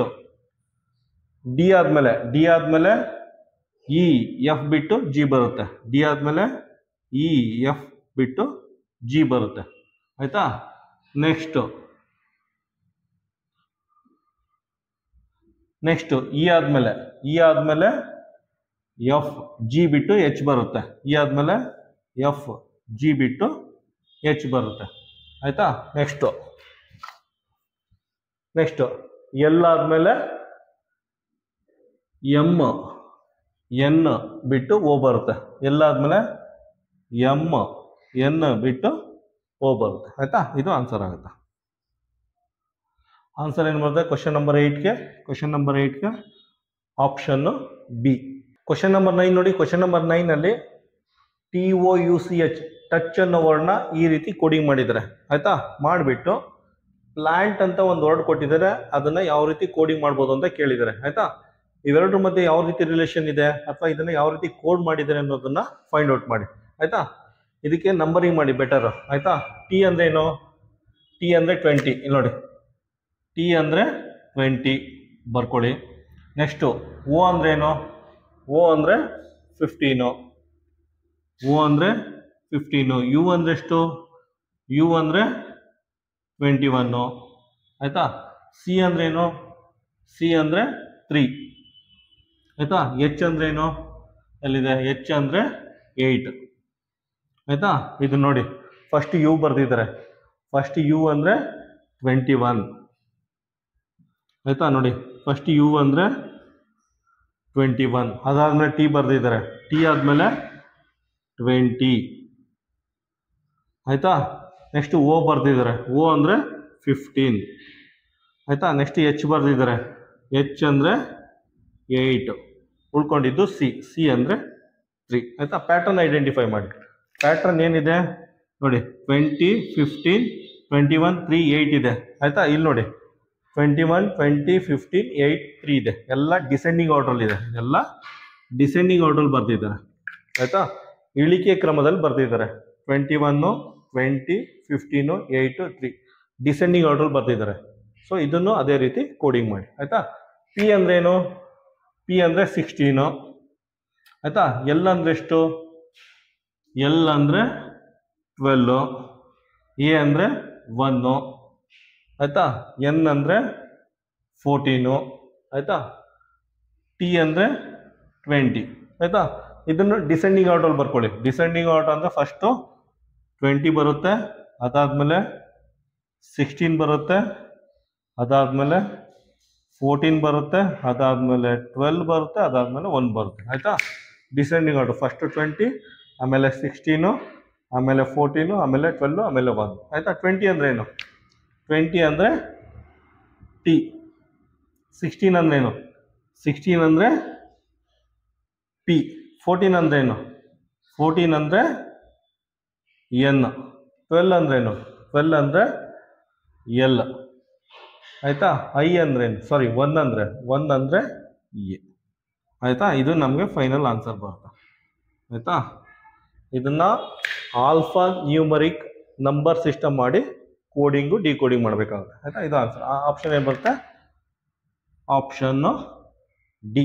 ಡಿ ಆದ್ಮೇಲೆ ಇ ಎಫ್ ಬಿಟ್ಟು ಜಿ ಬರುತ್ತೆ. ಡಿ ಆದ್ಮೇಲೆ ಇ ಎಫ್ ಬಿಟ್ಟು ಜಿ ಬರುತ್ತೆ. ಆಯ್ತಾ. ನೆಕ್ಸ್ಟ್ ಇ ಆದ್ಮೇಲೆ ಎಫ್ ಜಿ ಬಿಟ್ಟು ಎಚ್ ಬರುತ್ತೆ. ಇ ಆದ್ಮೇಲೆ ಎಫ್ ಜಿ ಬಿಟ್ಟು ಎಚ್ ಬರುತ್ತೆ. ಆಯ್ತಾ. ನೆಕ್ಸ್ಟ್ ಎಲ್ ಆದ್ಮೇಲೆ ಎಮ್ ಎನ್ ಬಿಟ್ಟು ಓ ಬರುತ್ತೆ. ಎಲ್ ಆದ್ಮೇಲೆ ಎಮ್ ಎನ್ ಬಿಟ್ಟು ಓ ಬರುತ್ತೆ. ಆಯ್ತಾ. ಇದು ಆನ್ಸರ್ ಆಗುತ್ತೆ. ಆನ್ಸರ್ ಏನು ಬರುತ್ತೆ ಕ್ವಶನ್ ನಂಬರ್ 8ಗೆ? ಕ್ವಶನ್ ನಂಬರ್ 8ಗೆ ಆಪ್ಷನ್ ಬಿ. ಕ್ವಶನ್ ನಂಬರ್ 9 ನೋಡಿ. ಕ್ವಶನ್ ನಂಬರ್ 9 ಅಲ್ಲಿ TOUCH ಟಚ್ ಅನ್ನೋ ವರ್ಡ್ನ ಈ ರೀತಿ ಕೋಡಿಂಗ್ ಮಾಡಿದ್ದಾರೆ ಆಯ್ತಾ. ಮಾಡಿಬಿಟ್ಟು ಪ್ಲಾಂಟ್ ಅಂತ ಒಂದು ವರ್ಡ್ ಕೊಟ್ಟಿದ್ದಾರೆ, ಅದನ್ನ ಯಾವ ರೀತಿ ಕೋಡಿಂಗ್ ಮಾಡ್ಬೋದು ಅಂತ ಕೇಳಿದ್ದಾರೆ ಆಯ್ತಾ. ಇವೆರಡರ ಮಧ್ಯೆ ಯಾವ ರೀತಿ ರಿಲೇಷನ್ ಇದೆ ಅಥವಾ ಇದನ್ನ ಯಾವ ರೀತಿ ಕೋಡ್ ಮಾಡಿದ್ದಾರೆ ಅನ್ನೋದನ್ನ ಫೈಂಡ್ ಔಟ್ ಮಾಡಿ ಆಯ್ತಾ. ಇದಕ್ಕೆ ನಂಬರಿಂಗ್ ಮಾಡಿ ಬೆಟರ್ ಆಯ್ತಾ. ಟಿ ಅಂದ್ರೆ ಏನು? ಟಿ ಅಂದ್ರೆ 20, ಇಲ್ಲಿ ನೋಡಿ, ಟಿ ಅಂದ್ರೆ 20 ಬರ್ಕೊಳ್ಳಿ. ನೆಕ್ಸ್ಟು ಓ ಅಂದ್ರೆ ಏನು? ಓ ಅಂದ್ರೆ 15, ಓ ಅಂದ್ರೆ 15. ಯು ಅಂದ್ರೆ ಎಷ್ಟು? ಯು ಅಂದ್ರೆ 21 ಆಯ್ತಾ. ಸಿ ಅಂದ್ರೆ ಏನು? ಸಿ ಅಂದ್ರೆ 3 ಆಯ್ತಾ. ಎಚ್ ಅಂದ್ರೆ ಏನು? ಎಲ್ಲಿದೆ? ಎಚ್ ಅಂದ್ರೆ 8 ಆಯ್ತಾ. ಇದು ನೋಡಿ, ಫಸ್ಟ್ ಯು ಬರ್ದಿದ್ದಾರೆ. ಫಸ್ಟ್ ಯು ಅಂದ್ರೆ 21 ಆಯ್ತಾ. ನೋಡಿ, ಫಸ್ಟ್ ಯು ಅಂದ್ರೆ 21, ಅದಾದ್ಮೇಲೆ ಟಿ ಬರ್ದಿದ್ದಾರೆ. ಟಿ ಆದ್ಮೇಲೆ 20 ಆಯ್ತಾ. ನೆಕ್ಸ್ಟ್ ಓ ಬರ್ದಿದ್ದಾರೆ. ಓ ಅಂದ್ರೆ 15 ಆಯ್ತಾ. ನೆಕ್ಸ್ಟ್ ಎಚ್ ಬರ್ದಿದ್ದಾರೆ. ಎಚ್ ಅಂದ್ರೆ 8. ಉಳ್ಕೊಂಡಿದ್ದು ಸಿ. ಸಿ ಅಂದ್ರೆ 3 ಆಯ್ತಾ. ಪ್ಯಾಟರ್ನ್ ಐಡೆಂಟಿಫೈ ಮಾಡಿ. ಪ್ಯಾಟರ್ನ್ ಏನಿದೆ ನೋಡಿ, 20, 15, 21, 3, 8 ಇದೆ ಆಯ್ತಾ. ಇಲ್ಲಿ ನೋಡಿ, 21, 20, 15, 8, 3 ಇದೆ. ಎಲ್ಲ ಡಿಸೆಂಡಿಂಗ್ ಆರ್ಡರ್ ಇದೆ. ಎಲ್ಲ ಡಿಸೆಂಡಿಂಗ್ ಆರ್ಡರ್ ಬರ್ತಿದ್ದಾರೆ ಆಯ್ತಾ. ಇಳಿಕೆ ಕ್ರಮದಲ್ಲಿ ಬರ್ತಿದ್ದಾರೆ. 21, 20, 15, 8, 3 ಡಿಸೆಂಡಿಂಗ್ ಆರ್ಡರ್ ಬರ್ತಿದ್ದಾರೆ. ಸೊ ಇದನ್ನು ಅದೇ ರೀತಿ ಕೋಡಿಂಗ್ ಮಾಡಿ ಆಯ್ತಾ. ಪಿ ಅಂದ್ರೆ ಏನು? ಪಿ ಅಂದ್ರೆ 16 ಆಯ್ತಾ. ಎಲ್ ಅಂದ್ರೆ ಎಷ್ಟು? ಎಲ್ ಅಂದ್ರೆ 12, ಎ ಅಂದ್ರೆ 1 ಆಯ್ತಾ. ಎನ್ ಅಂದ್ರೆ 14 ಆಯ್ತಾ. ಟಿ ಅಂದ್ರೆ 20 ಆಯ್ತಾ. ಇದನ್ನು ಡಿಸೆಂಡಿಂಗ್ ಆರ್ಡರ್ ಬರ್ಕೊಳ್ಳಿ. ಡಿಸೆಂಡಿಂಗ್ ಆರ್ಡರ್ ಅಂದ್ರೆ ಫಸ್ಟು 20 ಬರುತ್ತೆ, ಅದಾದ್ಮೇಲೆ 16 ಬರುತ್ತೆ, ಅದಾದ್ಮೇಲೆ 14 ಬರುತ್ತೆ, ಅದಾದ್ಮೇಲೆ 12 ಬರುತ್ತೆ, ಅದಾದ್ಮೇಲೆ 1 ಬರುತ್ತೆ ಆಯ್ತಾ. ಡಿಸೆಂಡಿಂಗ್ ಆರ್ಡರ್ ಫಸ್ಟ್ 20, ಆಮೇಲೆ 16, ಆಮೇಲೆ 14, ಆಮೇಲೆ 12, ಆಮೇಲೆ 1 ಆಯ್ತಾ. 20 ಅಂದ್ರೆ ಏನು? 20 ಅಂದ್ರೆ ಟಿ. 16 ಅಂದ್ರೆ ಏನು? 16 ಅಂದ್ರೆ ಪಿ. 14 ಅಂದ್ರೆ ಏನು? 14 ಅಂದ್ರೆ ಎನ್. 12 ಅಂದ್ರೆ ಏನು? 12 ಅಂದ್ರೆ ಎಲ್ ಆಯ್ತಾ. ಐ ಅಂದ್ರೆ ಏನು? ಸಾರಿ, 1 ಅಂದ್ರೆ ಎ ಆಯ್ತಾ. ಇದು ನಮಗೆ ಫೈನಲ್ ಆನ್ಸರ್ ಬರುತ್ತೆ ಆಯ್ತಾ. ಇದನ್ನ ಆಲ್ಫಾ ನ್ಯೂಮರಿಕ್ ನಂಬರ್ ಸಿಸ್ಟಮ್ ಮಾಡಿ ಕೋಡಿಂಗು ಡಿಕೋಡಿಂಗ್ ಮಾಡಬೇಕಾಗುತ್ತೆ ಆಯ್ತಾ. ಇದು ಆನ್ಸರ್. ಆಪ್ಷನ್ ಏನು ಬರುತ್ತೆ? Option D.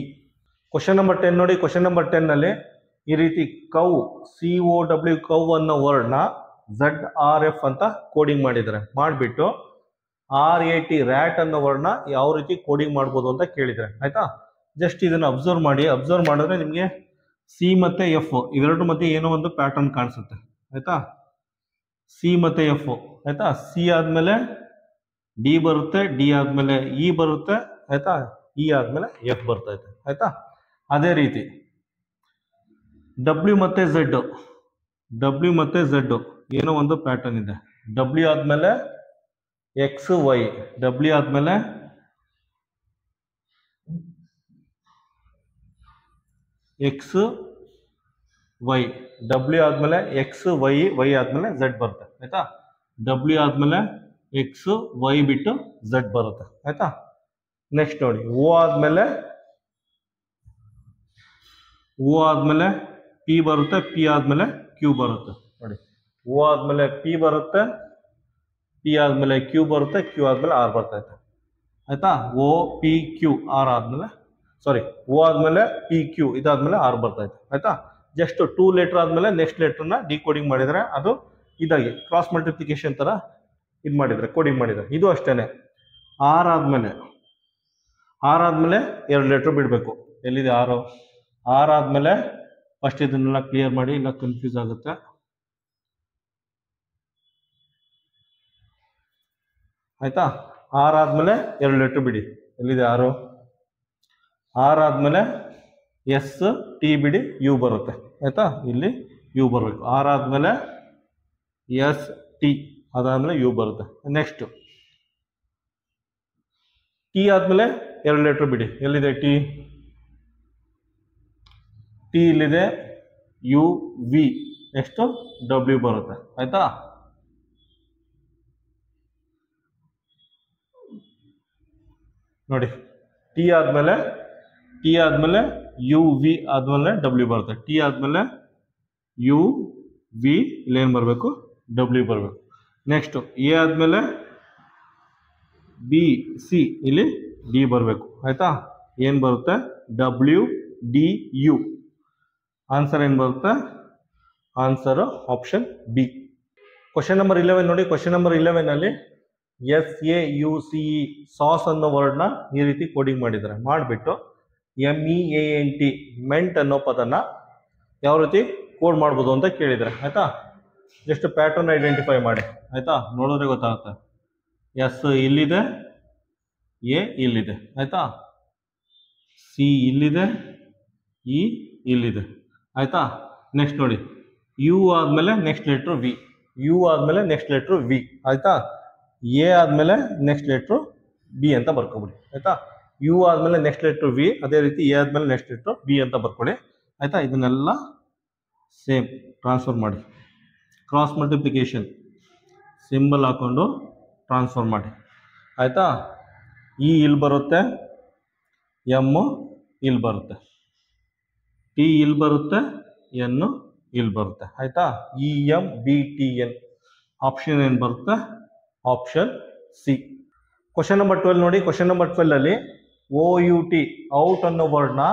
ಕ್ವಶನ್ ನಂಬರ್ 10 ನೋಡಿ. ಕ್ವಶನ್ ನಂಬರ್ 10 ನಲ್ಲಿ ಈ ರೀತಿ ಕೌ, COW ಕೌ ಅನ್ನೋ ವರ್ಡ್ನ ZRF ಅಂತ ಕೋಡಿಂಗ್ ಮಾಡಿದ್ದಾರೆ. ಮಾಡಿಬಿಟ್ಟು RAT ರ್ಯಾಟ್ ಅನ್ನೋ ವರ್ಡ್ನ ಯಾವ ರೀತಿ ಕೋಡಿಂಗ್ ಮಾಡ್ಬೋದು ಅಂತ ಕೇಳಿದ್ದಾರೆ ಆಯ್ತಾ. ಜಸ್ಟ್ ಇದನ್ನು ಅಬ್ಸರ್ವ್ ಮಾಡಿ. ಅಬ್ಸರ್ವ್ ಮಾಡಿದ್ರೆ ನಿಮಗೆ ಸಿ ಮತ್ತೆ ಎಫ್ ಇವೆರಡು ಮಧ್ಯೆ ಏನೋ ಒಂದು ಪ್ಯಾಟರ್ನ್ ಕಾಣಿಸುತ್ತೆ ಆಯ್ತಾ. ಸಿ ಮತ್ತೆ ಎಫ್ ಆಯ್ತಾ. ಸಿ ಆದ್ಮೇಲೆ ಡಿ ಬರುತ್ತೆ, ಡಿ ಆದ್ಮೇಲೆ ಇ ಬರುತ್ತೆ ಆಯ್ತಾ, ಇ ಆದ್ಮೇಲೆ ಎಫ್ ಬರ್ತೈತೆ ಆಯ್ತಾ. ಅದೇ ರೀತಿ ಡಬ್ಲ್ಯೂ ಮತ್ತೆ ಝೆಡ್, ಡಬ್ಲ್ಯೂ ಮತ್ತೆ ಝೆಡ್ ಏನೋ ಒಂದು ಪ್ಯಾಟರ್ನ್ ಇದೆ. ಡಬ್ಲ್ಯೂ ಆದ್ಮೇಲೆ ಎಕ್ಸ್ ವೈ, ಡಬ್ಲ್ಯೂ ಆದ್ಮೇಲೆ ಎಕ್ಸ್ ವೈ, ಡಬ್ಲ್ಯೂ ಆದ್ಮೇಲೆ ಎಕ್ಸ್ ವೈ, ವೈ ಆದ್ಮೇಲೆ ಝೆಡ್ ಬರುತ್ತೆ ಆಯ್ತಾ. ಡಬ್ಲ್ಯೂ ಆದ್ಮೇಲೆ ಎಕ್ಸ್ ವೈ ಬಿಟ್ಟು ಝೆಡ್ ಬರುತ್ತೆ ಆಯ್ತಾ. ನೆಕ್ಸ್ಟ್ ನೋಡಿ, ಓ ಆದ್ಮೇಲೆ ಪಿ ಬರುತ್ತೆ, ಪಿ ಆದ್ಮೇಲೆ ಕ್ಯೂ ಬರುತ್ತೆ ನೋಡಿ. ಓ ಆದ್ಮೇಲೆ ಪಿ ಬರುತ್ತೆ, ಪಿ ಆದ್ಮೇಲೆ ಕ್ಯೂ ಬರುತ್ತೆ, ಕ್ಯೂ ಆದ್ಮೇಲೆ ಆರ್ ಬರ್ತೈತೆ ಆಯ್ತಾ. ಓ ಪಿ ಕ್ಯೂ ಆರ್ ಆದ್ಮೇಲೆ, ಸಾರಿ, ಓ ಆದ್ಮೇಲೆ ಪಿ ಕ್ಯೂ ಇದಾದ್ಮೇಲೆ ಆರ್ ಬರ್ತೈತೆ ಆಯ್ತಾ. ಜಸ್ಟ್ 2 ಲೆಟರ್ ಆದ್ಮೇಲೆ ನೆಕ್ಸ್ಟ್ ಲೆಟರ್ನ ಡಿಕೋಡಿಂಗ್ ಮಾಡಿದರೆ ಅದು ಇದಾಗಿ ಕ್ರಾಸ್ ಮಲ್ಟಿಪ್ಲಿಕೇಶನ್ ತರ ಇದು ಮಾಡಿದ್ರೆ ಕೋಡಿಂಗ್ ಮಾಡಿದ್ರೆ. ಇದು ಅಷ್ಟೇನೆ. ಆರ್ ಆದ್ಮೇಲೆ 2 ಲೆಟರ್ ಬಿಡಬೇಕು. ಎಲ್ಲಿದೆ ಆರು? ಆರ್ ಆದ್ಮೇಲೆ ಫಸ್ಟ್ ಇದನ್ನೆಲ್ಲ ಕ್ಲಿಯರ್ ಮಾಡಿ, ಇಲ್ಲ ಕನ್ಫ್ಯೂಸ್ ಆಗುತ್ತೆ. ಆಯ್ತಾ. ಆರ್ ಆದ್ಮೇಲೆ 2 ಲೆಟರ್ ಬಿಡಿ. ಎಲ್ಲಿದೆ ಆರು? ಆರ್ ಆದ್ಮೇಲೆ ಎಸ್ ಟಿ ಬಿಡಿ, ಯು ಬರುತ್ತೆ ಆಯ್ತಾ. ಇಲ್ಲಿ ಯು ಬರಬೇಕು. ಆರ್ ಆದ್ಮೇಲೆ ಎಸ್ ಟಿ, ಅದಾದ್ಮೇಲೆ ಯು ಬರುತ್ತೆ. ನೆಕ್ಸ್ಟ್ ಟಿ ಆದ್ಮೇಲೆ 2 ಲೆಟರ್ ಬಿಡಿ. ಎಲ್ಲಿದೆ ಟಿ? ಟಿ ಇಲ್ಲಿದೆ. ಯು ವಿ ನೆಕ್ಸ್ಟ್ ಡಬ್ಲ್ಯೂ ಬರುತ್ತೆ ಆಯ್ತಾ. ನೋಡಿ ಟಿ ಆದ್ಮೇಲೆ ಯು ವಿ ಆದ್ಮೇಲೆ ಡಬ್ಲ್ಯೂ ಬರುತ್ತೆ. ಟಿ ಆದ್ಮೇಲೆ ಯು ವಿ ಇಲ್ಲಿ ಏನು ಬರಬೇಕು, ಡಬ್ಲ್ಯೂ ಬರಬೇಕು. ನೆಕ್ಸ್ಟ್ ಎ ಆದ್ಮೇಲೆ ಬಿ ಸಿ ಇಲ್ಲಿ ಡಿ ಬರಬೇಕು ಆಯ್ತಾ. ಏನು ಬರುತ್ತೆ, ಡಬ್ಲ್ಯೂ ಡಿ ಯು. ಆನ್ಸರ್ ಏನು ಬರುತ್ತೆ, answer option B. Question number 11 ನೋಡಿ. ಕ್ವಶನ್ ನಂಬರ್ 11 ಅಲ್ಲಿ SAUCE ಸಾಸ್ ಅನ್ನೋ ವರ್ಡ್ನ ಈ ರೀತಿ ಕೋಡಿಂಗ್ ಮಾಡಿದ್ದಾರೆ. ಮಾಡಿಬಿಟ್ಟು MEANT ಮೆಂಟ್ ಅನ್ನೋ ಪದನ ಯಾವ ರೀತಿ ಕೋಡ್ ಮಾಡ್ಬೋದು ಅಂತ ಕೇಳಿದ್ದಾರೆ ಆಯ್ತಾ. ಜಸ್ಟ್ ಪ್ಯಾಟರ್ನ್ ಐಡೆಂಟಿಫೈ ಮಾಡಿ ಆಯ್ತಾ, ನೋಡಿದ್ರೆ ಗೊತ್ತಾಗುತ್ತೆ. ಎಸ್ ಇಲ್ಲಿದೆ, ಎ ಇಲ್ಲಿದೆ ಆಯ್ತಾ, ಸಿ ಇಲ್ಲಿದೆ, ಇ ಇಲ್ಲಿದೆ ಆಯ್ತಾ. ನೆಕ್ಸ್ಟ್ ನೋಡಿ ಯು ಆದಮೇಲೆ ನೆಕ್ಸ್ಟ್ ಲೆಟ್ರು ವಿ, ಯು ಆದಮೇಲೆ ನೆಕ್ಸ್ಟ್ ಲೆಟ್ರು ವಿ ಆಯ್ತಾ. ಎ ಆದಮೇಲೆ ನೆಕ್ಸ್ಟ್ ಲೆಟ್ರು ಬಿ ಅಂತ ಬರ್ಕೊಬಿಡಿ ಆಯ್ತಾ. ಯು ಆದಮೇಲೆ ನೆಕ್ಸ್ಟ್ ಲೆಟ್ರು ವಿ, ಅದೇ ರೀತಿ ಎ ಆದಮೇಲೆ ನೆಕ್ಸ್ಟ್ ಲೆಟ್ರು ಬಿ ಅಂತ ಬರ್ಕೊಳ್ಳಿ ಆಯ್ತಾ. ಇದನ್ನೆಲ್ಲ ಸೇಮ್ ಟ್ರಾನ್ಸ್ಫರ್ ಮಾಡಿ, ಕ್ರಾಸ್ ಮಲ್ಟಿಪ್ಲಿಕೇಶನ್ ಸಿಂಬಲ್ ಹಾಕ್ಕೊಂಡು ಟ್ರಾನ್ಸ್ಫರ್ ಮಾಡಿ ಆಯಿತಾ. ಇ ಇಲ್ಲಿ ಬರುತ್ತೆ, ಎಮ್ಮು ಇಲ್ಲಿ ಬರುತ್ತೆ, ಟಿ ಇಲ್ಲಿ ಬರುತ್ತೆ, ಎನ್ನು ಇಲ್ಲಿ ಬರುತ್ತೆ ಆಯಿತಾ. EMBTN ಆಪ್ಷನ್ ಏನು ಬರುತ್ತೆ, ಆಪ್ಷನ್ ಸಿ. ಕ್ವಶನ್ ನಂಬರ್ 12 ನೋಡಿ. ಕ್ವಶನ್ ನಂಬರ್ 12 ಅಲ್ಲಿ OUT ಔಟ್ ಅನ್ನೋ ವರ್ಡ್ನ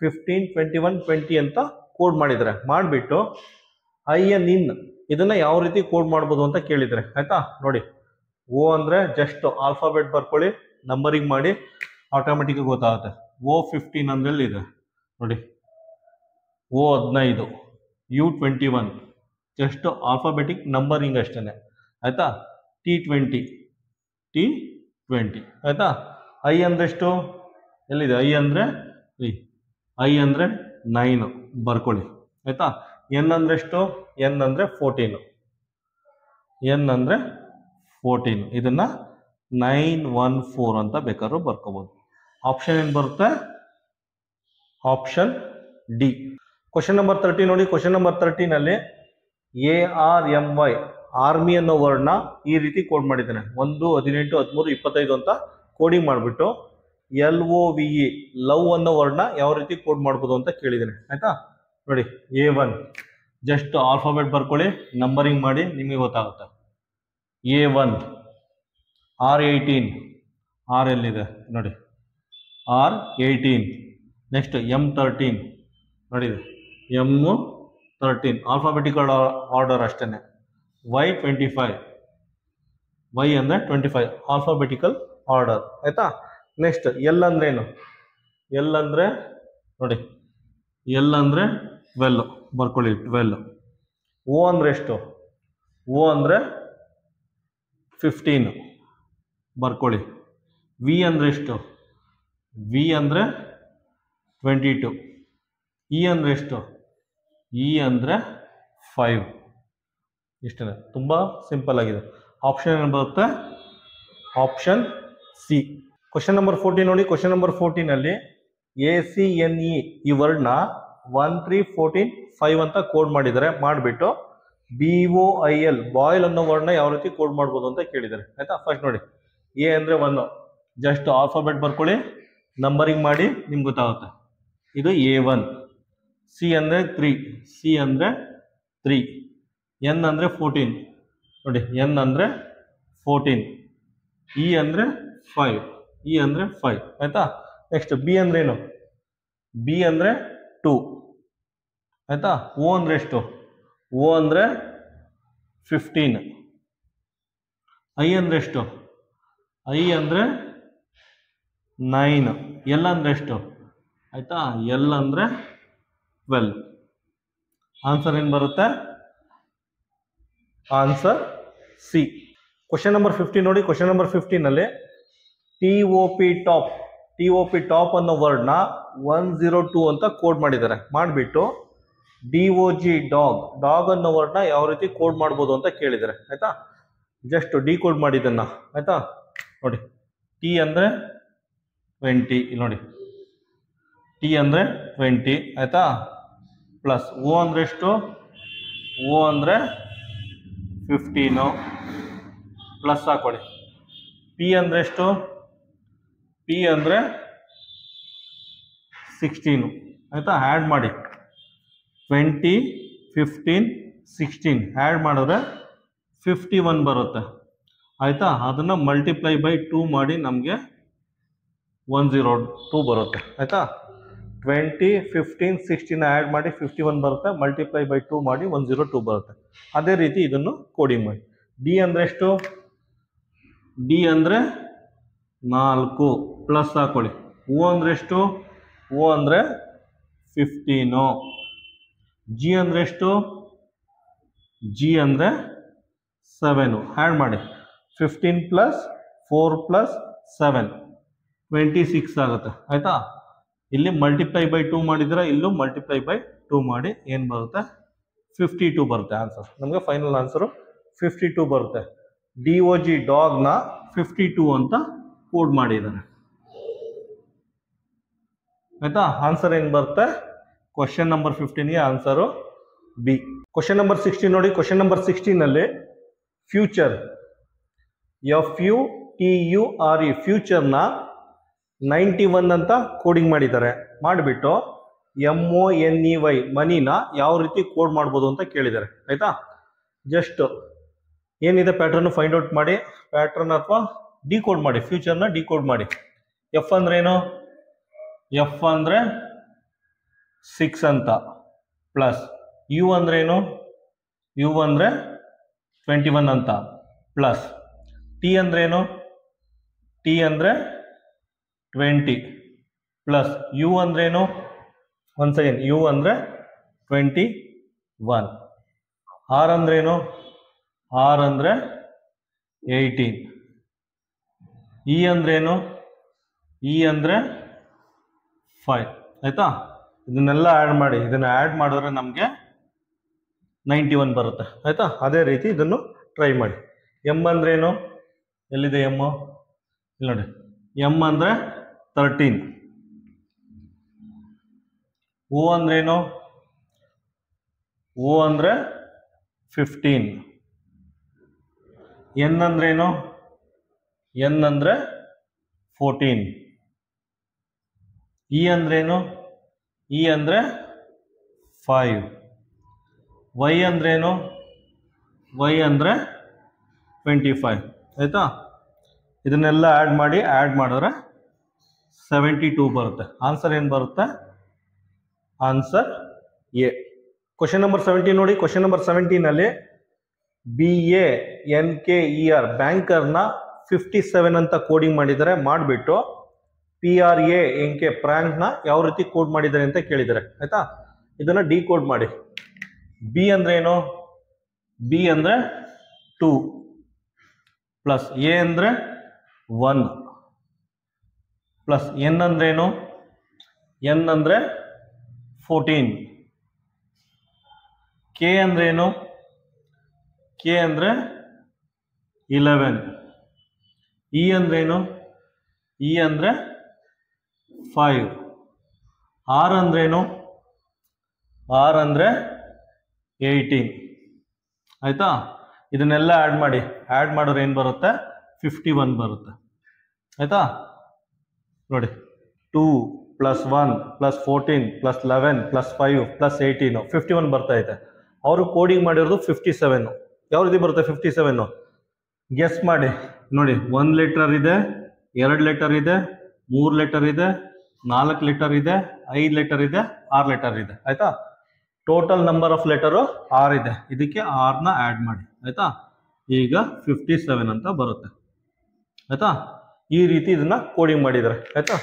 15, 21, 20 ಅಂತ ಕೋಡ್ ಮಾಡಿದ್ದಾರೆ. ಮಾಡಿಬಿಟ್ಟು IN ಇನ್ ಇದನ್ನ ಯಾವ ರೀತಿ ಕೋಡ್ ಮಾಡ್ಬೋದು ಅಂತ ಕೇಳಿದರೆ ಆಯ್ತಾ. ನೋಡಿ ಓ ಅಂದರೆ ಜಸ್ಟ್ ಆಲ್ಫಾಬೆಟ್ ಬರ್ಕೊಳ್ಳಿ, ನಂಬರಿಂಗ್ ಮಾಡಿ, ಆಟೋಮೆಟಿಕ್ ಗೊತ್ತಾಗುತ್ತೆ. O15 ಅಂದ್ರೆ ಇದೆ ನೋಡಿ, O15, U21 just alphabetic numbering ಅಷ್ಟೇ ಆಯ್ತಾ. T20 ಆಯ್ತಾ. ಐ ಅಂದ್ರೆ ಎಷ್ಟು, ಎಲ್ಲಿದೆ ಐ ಅಂದರೆ ಐ ಅಂದರೆ 9 ಬರ್ಕೊಳ್ಳಿ ಆಯ್ತಾ. ಎನ್ ಅಂದ್ರೆ ಎಷ್ಟು, ಎನ್ ಅಂದರೆ 14, ಎನ್ ಅಂದರೆ 14, ಇದನ್ನ 914 ಅಂತ ಬೇಕಾದ್ರೂ ಬರ್ಕೋಬಹುದು. ಆಪ್ಷನ್ ಏನು ಬರುತ್ತೆ, ಆಪ್ಷನ್ ಡಿ. ಕ್ವಶನ್ ನಂಬರ್ 13 ನೋಡಿ. ಕ್ವಶನ್ ನಂಬರ್ 13 ಅಲ್ಲಿ ARMY ಆರ್ಮಿ ಅನ್ನೋ ವರ್ಡ್ನ ಈ ರೀತಿ ಕೋಡ್ ಮಾಡಿದ್ದಾನೆ. 1, 18, 13, 25 ಅಂತ ಕೋಡಿಂಗ್ ಮಾಡಿಬಿಟ್ಟು LOVE ಲವ್ ಅನ್ನೋ ವರ್ಡ್ನ ಯಾವ ರೀತಿ ಕೋಡ್ ಮಾಡ್ಬೋದು ಅಂತ ಕೇಳಿದ್ದೇನೆ ಆಯ್ತಾ. ನೋಡಿ A1 ಜಸ್ಟ್ ಆಲ್ಫಾಬೆಟ್ ಬರ್ಕೊಳ್ಳಿ, ನಂಬರಿಂಗ್ ಮಾಡಿ, ನಿಮಗೆ ಗೊತ್ತಾಗುತ್ತೆ. A1, R18, ಆರ್ ಎಲ್ಲಿದೆ ನೋಡಿ, R18. ನೆಕ್ಸ್ಟ್ M13 ನೋಡಿ, M13 ಆಲ್ಫಾಬೆಟಿಕಲ್ ಆರ್ಡರ್ ಅಷ್ಟೇ. Y25, Y ಅಂದರೆ 25 ಆಲ್ಫಾಬೆಟಿಕಲ್ ಆರ್ಡರ್ ಆಯ್ತಾ. ನೆಕ್ಸ್ಟ್ ಎಲ್ ಅಂದ್ರೆ ಏನು, ಎಲ್ ಅಂದರೆ ನೋಡಿ, ಎಲ್ ಅಂದರೆ 12 ಬರ್ಕೊಳ್ಳಿ, 12. ಓ ಅಂದರೆ ಎಷ್ಟು, ಓ ಅಂದರೆ 15 ಬರ್ಕೊಳ್ಳಿ. ವಿ ಅಂದರೆ ಎಷ್ಟು, ವಿ ಅಂದರೆ 22. ಇ ಅಂದರೆ ಎಷ್ಟು, ಇ ಅಂದರೆ 5. ಇಷ್ಟೇ, ತುಂಬ ಸಿಂಪಲ್ ಆಗಿದೆ. ಆಪ್ಷನ್ ಏನು ಬರುತ್ತೆ, ಆಪ್ಷನ್ ಸಿ. ಕ್ವಶನ್ ನಂಬರ್ 14 ನೋಡಿ. ಕ್ವಶನ್ ನಂಬರ್ 14 ಅಲ್ಲಿ ACNE ಈ ವರ್ಡ್ನ 1, 3, 14, 5 ಅಂತ ಕೋಡ್ ಮಾಡಿದ್ದಾರೆ. ಮಾಡಿಬಿಟ್ಟು BOIL ಬಾಯ್ಲ್ ಅನ್ನೋ ವರ್ಡ್ನ ಯಾವ ರೀತಿ ಕೋಡ್ ಮಾಡ್ಬೋದು ಅಂತ ಕೇಳಿದ್ದಾರೆ ಆಯ್ತಾ. ಫಸ್ಟ್ ನೋಡಿ, ಎ ಅಂದರೆ 1 ಜಸ್ಟ್ ಆಲ್ಫಾಬೆಟ್ ಬರ್ಕೊಳ್ಳಿ, ನಂಬರಿಂಗ್ ಮಾಡಿ, ನಿಮ್ಗೆ ಗೊತ್ತಾಗುತ್ತೆ. ಇದು A1. ಸಿ ಅಂದರೆ 3, ಸಿ ಅಂದರೆ 3. ಎನ್ ಅಂದರೆ 14 ನೋಡಿ, ಎನ್ ಅಂದರೆ 14. ಇ ಅಂದರೆ 5, ಇ ಅಂದರೆ 5 ಆಯ್ತಾ. ನೆಕ್ಸ್ಟ್ ಬಿ ಅಂದ್ರೆ ಏನು, ಬಿ ಅಂದರೆ 2 ಆಯ್ತಾ. ಓ ಅಂದರೆ ಎಷ್ಟು, ಓ ಅಂದರೆ 15. ಐ ಅಂದರೆ ಎಷ್ಟು, ಐ ಅಂದರೆ 9. ಎಲ್ ಅಂದರೆ ಎಷ್ಟು ಆಯ್ತಾ, ಎಲ್ ಅಂದರೆ 12. ಆನ್ಸರ್ ಏನು ಬರುತ್ತೆ, ಆನ್ಸರ್ ಸಿ. ಕ್ವಶನ್ ನಂಬರ್ 15 ನೋಡಿ. ಕ್ವಶನ್ ನಂಬರ್ 15 ಅಲ್ಲಿ TOP ಟಾಪ್, TOP ಟಾಪ್ ಅನ್ನೋ ವರ್ಡ್ನ 102 ಅಂತ ಕೋಡ್ ಮಾಡಿದ್ದಾರೆ. ಮಾಡಿಬಿಟ್ಟು DOG ಡಾಗ್, ಡಾಗ್ ಅನ್ನೋ ವರ್ಡ್ನ ಯಾವ ರೀತಿ ಕೋಡ್ ಮಾಡ್ಬೋದು ಅಂತ ಕೇಳಿದ್ದಾರೆ ಆಯ್ತಾ. ಜಸ್ಟ್ ಡಿ ಕೋಡ್ ಮಾಡಿದ್ದನ್ನ ಆಯ್ತಾ. ನೋಡಿ ಟಿ ಅಂದರೆ 20 ನೋಡಿ, ಟಿ ಅಂದರೆ 20 ಆಯ್ತಾ. ಪ್ಲಸ್ ಓ ಅಂದರೆ ಎಷ್ಟು, ಓ ಅಂದರೆ 15 ಪ್ಲಸ್ ಹಾಕೊಳ್ಳಿ. ಪಿ ಅಂದರೆ ಎಷ್ಟು? ಪಿ ಅಂದರೆ 16 ಆಯಿತಾ. ಆ್ಯಡ್ ಮಾಡಿ 20, 15, 16 ಆ್ಯಡ್ ಮಾಡಿದ್ರೆ 51 ಬರುತ್ತೆ ಆಯಿತಾ. ಅದನ್ನು ಮಲ್ಟಿಪ್ಲೈ ಬೈ 2 ಮಾಡಿ ನಮಗೆ 102 ಬರುತ್ತೆ ಆಯಿತಾ. 20, 15, 16 ಆ್ಯಡ್ ಮಾಡಿ 51 ಬರುತ್ತೆ, ಮಲ್ಟಿಪ್ಲೈ ಬೈ 2 ಮಾಡಿ 102 ಬರುತ್ತೆ. ಅದೇ ರೀತಿ ಇದನ್ನು ಕೋಡಿಂಗ್ ಮಾಡಿ. ಡಿ ಅಂದರೆ ಎಷ್ಟು? ಡಿ ಅಂದರೆ 4 ಪ್ಲಸ್ ಹಾಕೊಳ್ಳಿ. ಓ ಅಂದರೆ ಎಷ್ಟು? ಓ ಅಂದರೆ 15. ಜಿ ಅಂದರೆ ಎಷ್ಟು? ಜಿ ಅಂದರೆ 7 ಆ್ಯಡ್ ಮಾಡಿ 15 ಪ್ಲಸ್ 4 ಪ್ಲಸ್ 7 26 ಆಗುತ್ತೆ ಆಯಿತಾ. ಇಲ್ಲಿ ಮಲ್ಟಿಪ್ಲೈ ಬೈ 2 ಮಾಡಿದರೆ ಇಲ್ಲೂ ಮಲ್ಟಿಪ್ಲೈ ಬೈ 2 ಮಾಡಿ ಏನು ಬರುತ್ತೆ? 52 ಬರುತ್ತೆ ಆನ್ಸರ್. ನಮಗೆ ಫೈನಲ್ ಆನ್ಸರು 52 ಬರುತ್ತೆ. ಡಿ ಒ ಜಿ ಡಾಗ್ನ 52 ಅಂತ ಕೋಡ್ ಮಾಡಿದ್ದಾನೆ ಆಯಿತಾ. ಆನ್ಸರ್ ಏನು ಬರುತ್ತೆ? ಕ್ವಶನ್ ನಂಬರ್ 15ಗೆ ಆನ್ಸರು ಬಿ. ಕ್ವಶನ್ ನಂಬರ್ 16 ನೋಡಿ. ಕ್ವಶನ್ ನಂಬರ್ 16ನಲ್ಲಿ ಫ್ಯೂಚರ್ FUTURE ಫ್ಯೂಚರ್ನ 91 ಅಂತ ಕೋಡಿಂಗ್ ಮಾಡಿದ್ದಾರೆ. ಮಾಡಿಬಿಟ್ಟು MONEY ಮನಿನ ಯಾವ ರೀತಿ ಕೋಡ್ ಮಾಡ್ಬೋದು ಅಂತ ಕೇಳಿದ್ದಾರೆ ಆಯಿತಾ. ಜಸ್ಟ್ ಏನಿದೆ ಪ್ಯಾಟ್ರನ್ನು ಫೈಂಡ್ ಔಟ್ ಮಾಡಿ, ಪ್ಯಾಟ್ರನ್ ಅಥವಾ ಡಿಕೋಡ್ ಮಾಡಿ, ಫ್ಯೂಚರ್ನ ಡಿಕೋಡ್ ಮಾಡಿ. ಎಫ್ ಅಂದ್ರೇನು? ಎಫ್ ಅಂದರೆ 6 ಅಂತ ಪ್ಲಸ್ ಯು ಅಂದ್ರೇನು? ಯು ಅಂದರೆ 21 ಅಂತ ಪ್ಲಸ್ ಟಿ ಅಂದ್ರೇನು? ಟಿ ಅಂದರೆ 20 ಪ್ಲಸ್ ಯು ಅಂದ್ರೇನು? ಒನ್ ಸೆಕೆಂಡ್, ಯು ಅಂದರೆ 21. ಆರ್ ಅಂದ್ರೇನು? ಆರ್ ಅಂದರೆ 18. ಇ ಅಂದ್ರೇನು? ಇ ಅಂದರೆ 5 ಆಯಿತಾ. ಇದನ್ನೆಲ್ಲ ಆ್ಯಡ್ ಮಾಡಿ, ಇದನ್ನು ಆ್ಯಡ್ ಮಾಡಿದ್ರೆ ನಮಗೆ 91 ಬರುತ್ತೆ ಆಯಿತಾ. ಅದೇ ರೀತಿ ಇದನ್ನು ಟ್ರೈ ಮಾಡಿ. ಎಮ್ ಅಂದ್ರೇನು? ಎಲ್ಲಿದೆ ಎಮ್ಮು? ಇಲ್ಲಿ ನೋಡಿ. ಎಮ್ ಅಂದರೆ 13. ಓ ಅಂದ್ರೇನು? ಓ ಅಂದರೆ 15. ಎನ್ ಅಂದ್ರೇನು? ಎನ್ ಅಂದರೆ 14. ಇ ಅಂದ್ರೇನು? ಇ ಅಂದರೆ 5. ವೈ ಅಂದ್ರೇನು? ವೈ ಅಂದರೆ 25 ಆಯಿತಾ. ಇದನ್ನೆಲ್ಲ ಆ್ಯಡ್ ಮಾಡಿ, ಆ್ಯಡ್ ಮಾಡಿದ್ರೆ 72 ಬರುತ್ತೆ. ಆನ್ಸರ್ ಏನು ಬರುತ್ತೆ? Answer A. ಕ್ವಶನ್ ನಂಬರ್ 17 ನೋಡಿ. ಕ್ವಶನ್ ನಂಬರ್ 17ನಲ್ಲಿ BANKER ಬ್ಯಾಂಕರ್ನ 57 ಅಂತ ಕೋಡಿಂಗ್ ಮಾಡಿದ್ದಾರೆ. ಮಾಡಿಬಿಟ್ಟು PRANK ಪ್ರ್ಯಾಂಕ್ನ ಯಾವ ರೀತಿ ಕೋಡ್ ಮಾಡಿದ್ದಾರೆ ಅಂತ ಕೇಳಿದ್ದಾರೆ ಆಯಿತಾ. ಇದನ್ನು ಡಿಕೋಡ್ ಮಾಡಿ. ಬಿ ಅಂದ್ರೇನು? ಬಿ ಅಂದರೆ 2 ಪ್ಲಸ್ ಎ ಅಂದರೆ 1 ಪ್ಲಸ್ ಎನ್ ಅಂದ್ರೇನು? ಎನ್ ಅಂದರೆ 14. ಕೆ ಅಂದ್ರೇನು? ಕೆ ಅಂದರೆ 11. ಇ ಅಂದ್ರೇನು? ಇ ಅಂದರೆ 5. ಆರ್ ಅಂದ್ರೇನು? ಆರ್ ಅಂದರೆ 18 ಆಯಿತಾ. ಇದನ್ನೆಲ್ಲ ಆ್ಯಡ್ ಮಾಡಿ, ಆ್ಯಡ್ ಮಾಡಿದ್ರೆ ಏನು ಬರುತ್ತೆ? 51 ಬರುತ್ತೆ ಆಯಿತಾ. ನೋಡಿ, 2 plus 1 plus 14 plus 11 plus 5 plus 18 51 ಬರ್ತಾ ಇದೆ. ಅವರು ಕೋಡಿಂಗ್ ಮಾಡಿರೋದು 57. ಯಾವ ರೀತಿ ಬರುತ್ತೆ 57? ಗೆಸ್ ಮಾಡಿ ನೋಡಿ. 1 ಲೆಟರ್ ಇದೆ, 2 ಲೆಟರ್ ಇದೆ, 3 ಲೆಟರ್ ಇದೆ, 4 ಲೆಟರ್ ಇದೆ, 5 ಲೆಟರ್ ಇದೆ, 6 ಲೆಟರ್ ಇದೆ ಆಯಿತಾ. ಟೋಟಲ್ ನಂಬರ್ ಆಫ್ ಲೆಟರು 6 ಇದೆ. ಇದಕ್ಕೆ 6ನ ಆ್ಯಡ್ ಮಾಡಿ ಆಯಿತಾ. ಈಗ 57 ಅಂತ ಬರುತ್ತೆ ಆಯಿತಾ. ಈ ರೀತಿ ಇದನ್ನು ಕೋಡಿಂಗ್ ಮಾಡಿದ್ದಾರೆ ಆಯಿತಾ.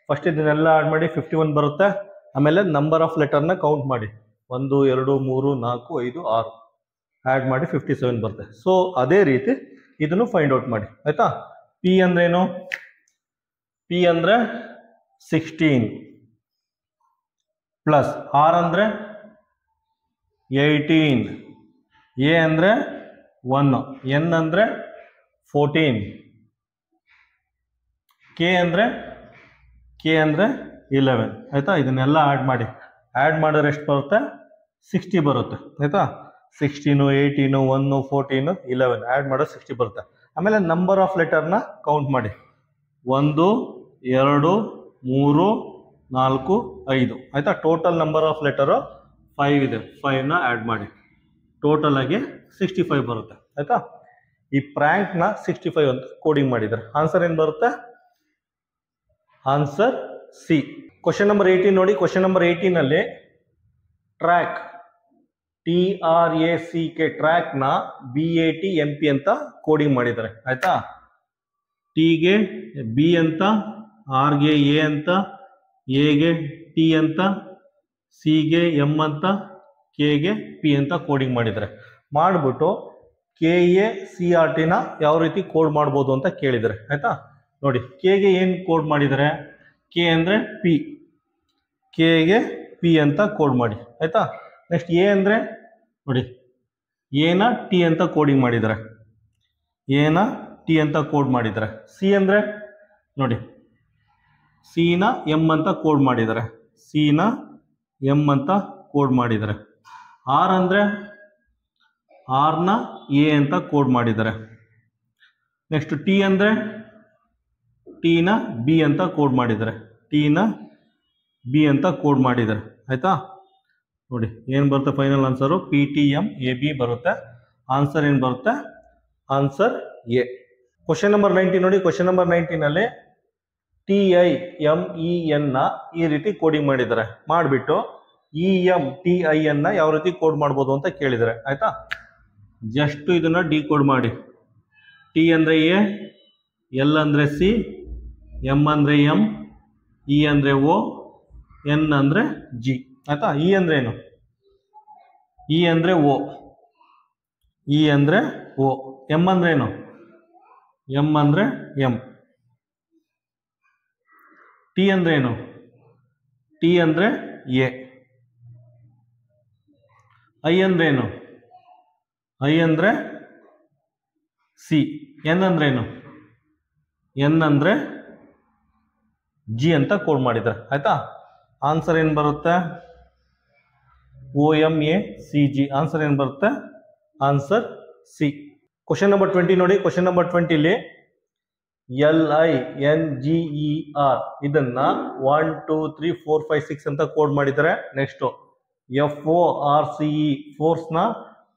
ಫಸ್ಟ್ ಇದನ್ನೆಲ್ಲ ಆ್ಯಡ್ ಮಾಡಿ 51 ಬರುತ್ತೆ. ಆಮೇಲೆ ನಂಬರ್ ಆಫ್ ಲೆಟರ್ನ ಕೌಂಟ್ ಮಾಡಿ, 1 2 3 4 5 6 ಆ್ಯಡ್ ಮಾಡಿ 57 ಬರುತ್ತೆ. ಸೊ ಅದೇ ರೀತಿ ಇದನ್ನು ಫೈಂಡ್ ಔಟ್ ಮಾಡಿ ಆಯಿತಾ. ಪಿ ಅಂದ್ರೇನು? ಪಿ ಅಂದರೆ 16 ಪ್ಲಸ್ ಆರ್ ಅಂದರೆ 18. ಎ ಅಂದರೆ 1. ಎನ್ ಅಂದರೆ 14. ಕೆ ಅಂದರೆ 11 ಆಯಿತಾ. ಇದನ್ನೆಲ್ಲ ಆ್ಯಡ್ ಮಾಡಿ, ಆ್ಯಡ್ ಮಾಡಿದ್ರೆ ಎಷ್ಟು ಬರುತ್ತೆ? 60 ಬರುತ್ತೆ ಆಯಿತಾ. 16, 18, 1, 14, 11 ಆ್ಯಡ್ ಮಾಡೋ 60 ಬರುತ್ತೆ. ಆಮೇಲೆ ನಂಬರ್ ಆಫ್ ಲೆಟರ್ನ ಕೌಂಟ್ ಮಾಡಿ. 1, 2, 3, 4, 5 ಆಯಿತಾ. ಟೋಟಲ್ ನಂಬರ್ ಆಫ್ ಲೆಟರು 5 ಇದೆ. 5ನ ಆ್ಯಡ್ ಮಾಡಿ, ಟೋಟಲ್ ಆಗಿ 65 ಬರುತ್ತೆ ಆಯಿತಾ. ಈ ಪ್ರ್ಯಾಂಕ್ನ 65 ಅಂತ ಕೋಡಿಂಗ್ ಮಾಡಿದ್ದಾರೆ. ಆನ್ಸರ್ ಏನು ಬರುತ್ತೆ? Answer C. ಕ್ವಶನ್ ನಂಬರ್ 18 ನೋಡಿ. ಕ್ವಶನ್ ನಂಬರ್ 18ನಲ್ಲಿ ಟ್ರ್ಯಾಕ್ TRACK ಟ್ರ್ಯಾಕ್ನ BATMP ಅಂತ ಕೋಡಿಂಗ್ ಮಾಡಿದ್ದಾರೆ ಆಯ್ತಾ. ಟಿಗೆ ಬಿ ಅಂತ, ಆರ್ಗೆ ಎ ಅಂತ, ಎಗೆ ಟಿ ಅಂತ, ಸಿಗೆ ಎಮ್ ಅಂತ, ಕೆಗೆ ಪಿ ಅಂತ ಕೋಡಿಂಗ್ ಮಾಡಿದ್ದಾರೆ. ಮಾಡಿಬಿಟ್ಟು KACRTನ ಯಾವ ರೀತಿ ಕೋಡ್ ಮಾಡ್ಬೋದು ಅಂತ ಕೇಳಿದ್ದಾರೆ ಆಯ್ತಾ. ನೋಡಿ, ಕೆಗೆ ಏನು ಕೋಡ್ ಮಾಡಿದ್ದಾರೆ? ಕೆ ಅಂದರೆ ಪಿ, ಕೆಗೆ ಪಿ ಅಂತ ಕೋಡ್ ಮಾಡಿ ಆಯ್ತಾ. ನೆಕ್ಸ್ಟ್ ಎ ಅಂದರೆ ನೋಡಿ, ಎನ ಟಿ ಅಂತ ಕೋಡಿಂಗ್ ಮಾಡಿದ್ದಾರೆ, ಎನ ಟಿ ಅಂತ ಕೋಡ್ ಮಾಡಿದ್ದಾರೆ. ಸಿ ಅಂದರೆ ನೋಡಿ, ಸಿನ ಎಮ್ ಅಂತ ಕೋಡ್ ಮಾಡಿದ್ದಾರೆ, ಸಿನ ಎಮ್ ಅಂತ ಕೋಡ್ ಮಾಡಿದ್ದಾರೆ. ಆರ್ ಅಂದರೆ ಆರ್ನ ಎ ಅಂತ ಕೋಡ್ ಮಾಡಿದ್ದಾರೆ. ನೆಕ್ಸ್ಟ್ ಟಿ ಅಂದರೆ ಟಿನ ಬಿ ಅಂತ ಕೋಡ್ ಮಾಡಿದ್ದಾರೆ, ಟಿನ ಬಿ ಅಂತ ಕೋಡ್ ಮಾಡಿದ್ದಾರೆ ಆಯಿತಾ. ನೋಡಿ ಏನು ಬರುತ್ತೆ ಫೈನಲ್ ಆನ್ಸರು? PTMAB ಬರುತ್ತೆ. ಆನ್ಸರ್ ಏನು ಬರುತ್ತೆ? Answer A. ಕ್ವಶನ್ ನಂಬರ್ 19 ನೋಡಿ. ಕ್ವಶನ್ ನಂಬರ್ 19ನಲ್ಲಿ TIMEN ಈ ರೀತಿ ಕೋಡಿಂಗ್ ಮಾಡಿದ್ದಾರೆ. ಮಾಡಿಬಿಟ್ಟು EMTIN ಯಾವ ರೀತಿ ಕೋಡ್ ಮಾಡ್ಬೋದು ಅಂತ ಕೇಳಿದ್ದಾರೆ ಆಯಿತಾ. ಜಸ್ಟ್ ಇದನ್ನು ಡಿಕೋಡ್ ಮಾಡಿ. ಟಿ ಅಂದರೆ ಎ, ಎಲ್ ಅಂದರೆ ಸಿ, ಎಮ್ ಅಂದರೆ ಎಮ್, ಇ ಅಂದರೆ ಓ, ಎನ್ ಅಂದರೆ ಜಿ ಆಯಿತಾ. ಇ ಅಂದರೆ ಏನು? ಇ ಅಂದರೆ ಓ, ಇ ಅಂದರೆ ಓ. ಎಮ್ ಅಂದರೆ ಏನು? ಎಮ್ ಅಂದರೆ ಎಮ್. ಟಿ ಅಂದರೆ ಏನು? ಟಿ ಅಂದರೆ ಎ. ಐ ಅಂದರೆ ಏನು? ಐ ಅಂದರೆ ಸಿ. ಎನ್ ಅಂದರೆ ಏನು? ಎನ್ ಅಂದರೆ ಜಿ ಅಂತ ಕೋಡ್ ಮಾಡಿದ್ದಾರೆ ಆಯಿತಾ. ಆನ್ಸರ್ ಏನು ಬರುತ್ತೆ? OMACG. ಆನ್ಸರ್ ಏನು ಬರುತ್ತೆ? Answer C. ಕ್ವಶನ್ ನಂಬರ್ 20 ನೋಡಿ. ಕ್ವಶನ್ ನಂಬರ್ 20ಲಿ LINGER ಇದನ್ನ 1 2 3 4 5 6 ಅಂತ ಕೋಡ್ ಮಾಡಿದ್ದಾರೆ. ನೆಕ್ಸ್ಟು FORCE ಫೋರ್ಸ್ನ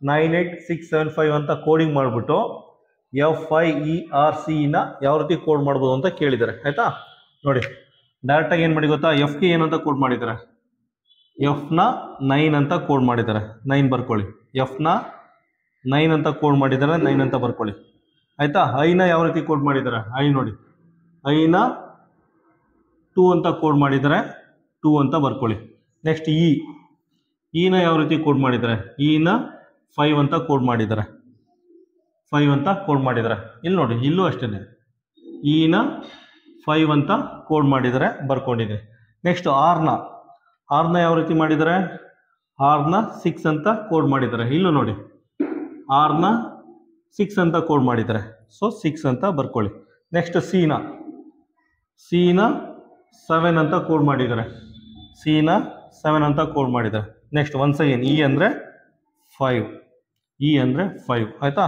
98675 ಅಂತ ಕೋಡಿಂಗ್ ಮಾಡಿಬಿಟ್ಟು FIERCನ ಯಾವ ರೀತಿ ಕೋಡ್ ಮಾಡ್ಬೋದು ಅಂತ ಕೇಳಿದ್ದಾರೆ ಆಯಿತಾ. ನೋಡಿ, ಡೈರೆಕ್ಟಾಗಿ ಏನು ಮಾಡಿ ಗೊತ್ತಾ? ಎಫ್ಗೆ ಏನಂತ ಕೋಡ್ ಮಾಡಿದ್ದಾರೆ? ಎಫ್ನ 9 ಅಂತ ಕೋಡ್ ಮಾಡಿದ್ದಾರೆ. 9 ಬರ್ಕೊಳ್ಳಿ. ಎಫ್ನ 9 ಅಂತ ಕೋಡ್ ಮಾಡಿದ್ದಾರೆ, 9 ಅಂತ ಬರ್ಕೊಳ್ಳಿ ಆಯಿತಾ. ಐನ ಯಾವ ರೀತಿ ಕೋಡ್ ಮಾಡಿದ್ದಾರೆ? ಐ ನೋಡಿ, ಐನ 2 ಅಂತ ಕೋಡ್ ಮಾಡಿದ್ದಾರೆ, 2 ಅಂತ ಬರ್ಕೊಳ್ಳಿ. ನೆಕ್ಸ್ಟ್ ಇನ ಯಾವ ರೀತಿ ಕೋಡ್ ಮಾಡಿದ್ದಾರೆ? ಇನ 5 ಅಂತ ಕೋಡ್ ಮಾಡಿದ್ದಾರೆ, 5 ಅಂತ ಕೋಡ್ ಮಾಡಿದ್ದಾರೆ. ಇಲ್ಲಿ ನೋಡಿ, ಇಲ್ಲೂ ಅಷ್ಟೇ ಇನ 5 ಅಂತ ಕೋಡ್ ಮಾಡಿದ್ದಾರೆ, ಬರ್ಕೊಂಡಿದೆ. ನೆಕ್ಸ್ಟ್ ಆರ್ನ ಯಾವ ರೀತಿ ಮಾಡಿದ್ದಾರೆ? ಆರ್ನ 6 ಅಂತ ಕೋಡ್ ಮಾಡಿದ್ದಾರೆ. ಇಲ್ಲೂ ನೋಡಿ, ಆರ್ನ 6 ಅಂತ ಕೋಡ್ ಮಾಡಿದ್ದಾರೆ, ಸೊ 6 ಅಂತ ಬರ್ಕೊಳ್ಳಿ. ನೆಕ್ಸ್ಟ್ ಸಿನ 7 ಅಂತ ಕೋಡ್ ಮಾಡಿದ್ದಾರೆ, ಸಿನ 7 ಅಂತ ಕೋಡ್ ಮಾಡಿದ್ದಾರೆ. ನೆಕ್ಸ್ಟ್ ಒನ್ಸ್ ಅಗೇನ್ ಇ ಅಂದರೆ 5, ಇ ಅಂದರೆ 5 ಆಯಿತಾ.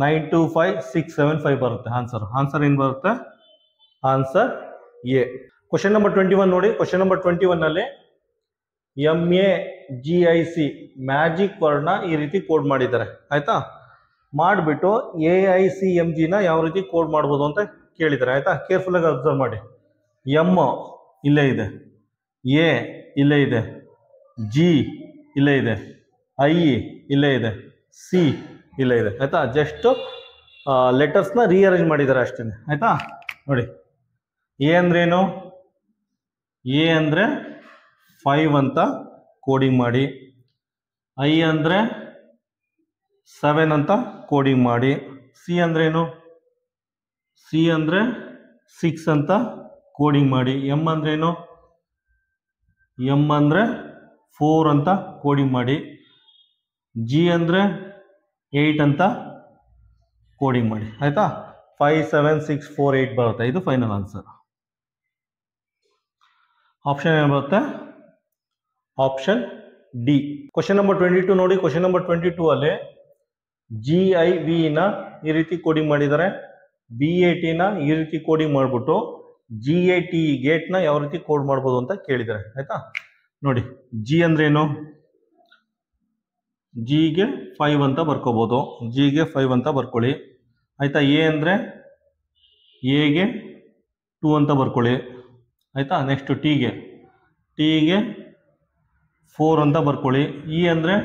9 2 5 6 7 5 ಬರುತ್ತೆ ಆನ್ಸರ್. ಆನ್ಸರ್ ಏನು ಬರುತ್ತೆ? Answer A. ಕ್ವಶನ್ ನಂಬರ್ 21 ನೋಡಿ. ಕ್ವಶನ್ ನಂಬರ್ 21ನಲ್ಲಿ MAGIC ಮ್ಯಾಜಿಕ್ ವರ್ಡ್ನ ಈ ರೀತಿ ಕೋಡ್ ಮಾಡಿದ್ದಾರೆ ಆಯಿತಾ. ಮಾಡಿಬಿಟ್ಟು AICMGನ ಯಾವ ರೀತಿ ಕೋಡ್ ಮಾಡ್ಬೋದು ಅಂತ ಕೇಳಿದ್ದಾರೆ ಆಯಿತಾ. ಕೇರ್ಫುಲ್ಲಾಗಿ ಅಬ್ಸರ್ವ್ ಮಾಡಿ. ಎಮ್ ಇಲ್ಲೇ ಇದೆ, ಎ ಇಲ್ಲೇ ಇದೆ, ಜಿ ಇಲ್ಲೇ ಇದೆ, ಐ ಇಲ್ಲೇ ಇದೆ, ಸಿ ಇಲ್ಲೇ ಇದೆ ಆಯಿತಾ. ಜಸ್ಟ್ ಲೆಟರ್ಸ್ನ ರೀಅರೇಂಜ್ ಮಾಡಿದ್ದಾರೆ ಅಷ್ಟೇ ಆಯಿತಾ. ನೋಡಿ, ಎ ಅಂದ್ರೇನು? ಎ ಅಂದರೆ 5 ಅಂತ ಕೋಡಿಂಗ್ ಮಾಡಿ, ಐ ಅಂದರೆ 7 ಅಂತ ಕೋಡಿಂಗ್ ಮಾಡಿ, ಸಿ ಅಂದ್ರೇನು? ಸಿ ಅಂದರೆ 6 ಅಂತ ಕೋಡಿಂಗ್ ಮಾಡಿ, ಎಮ್ ಅಂದ್ರೇನು? ಎಮ್ ಅಂದರೆ 4 ಅಂತ ಕೋಡಿಂಗ್ ಮಾಡಿ, ಜಿ ಅಂದರೆ 8 ಅಂತ ಕೋಡಿಂಗ್ ಮಾಡಿ ಆಯಿತಾ. 5 7 6 4 8 ಬರುತ್ತೆ. ಇದು ಫೈನಲ್ ಆನ್ಸರ್. ಆಪ್ಷನ್ ಏನು ಬರುತ್ತೆ? Option D. ಕ್ವಶನ್ ನಂಬರ್ 22 ನೋಡಿ. ಕ್ವಶನ್ ನಂಬರ್ 22 ಅಲ್ಲಿ GIV ನ ಈ ರೀತಿ ಕೋಡಿಂಗ್ ಮಾಡಿದ್ದಾರೆ, BAT ನ ಈ ರೀತಿ ಕೋಡಿಂಗ್ ಮಾಡ್ಬಿಟ್ಟು GAT ಗೇಟ್ ನ ಯಾವ ರೀತಿ ಕೋಡ್ ಮಾಡ್ಬೋದು ಅಂತ ಕೇಳಿದ್ದಾರೆ. ಆಯ್ತಾ ನೋಡಿ, G ಅಂದ್ರೆ ಏನು? G ಗೆ 5 ಅಂತ ಬರ್ಕೋಬಹುದು, G ಗೆ 5 ಅಂತ ಬರ್ಕೊಳ್ಳಿ. ಆಯ್ತಾ. A ಅಂದ್ರೆ A ಗೆ 2 ಅಂತ ಬರ್ಕೊಳ್ಳಿ. ಆಯ್ತಾ. ನೆಕ್ಸ್ಟ್ T ಗೆ 4 ಅಂತ ಬರ್ಕೊಳ್ಳಿ. E ಅಂದ್ರೆ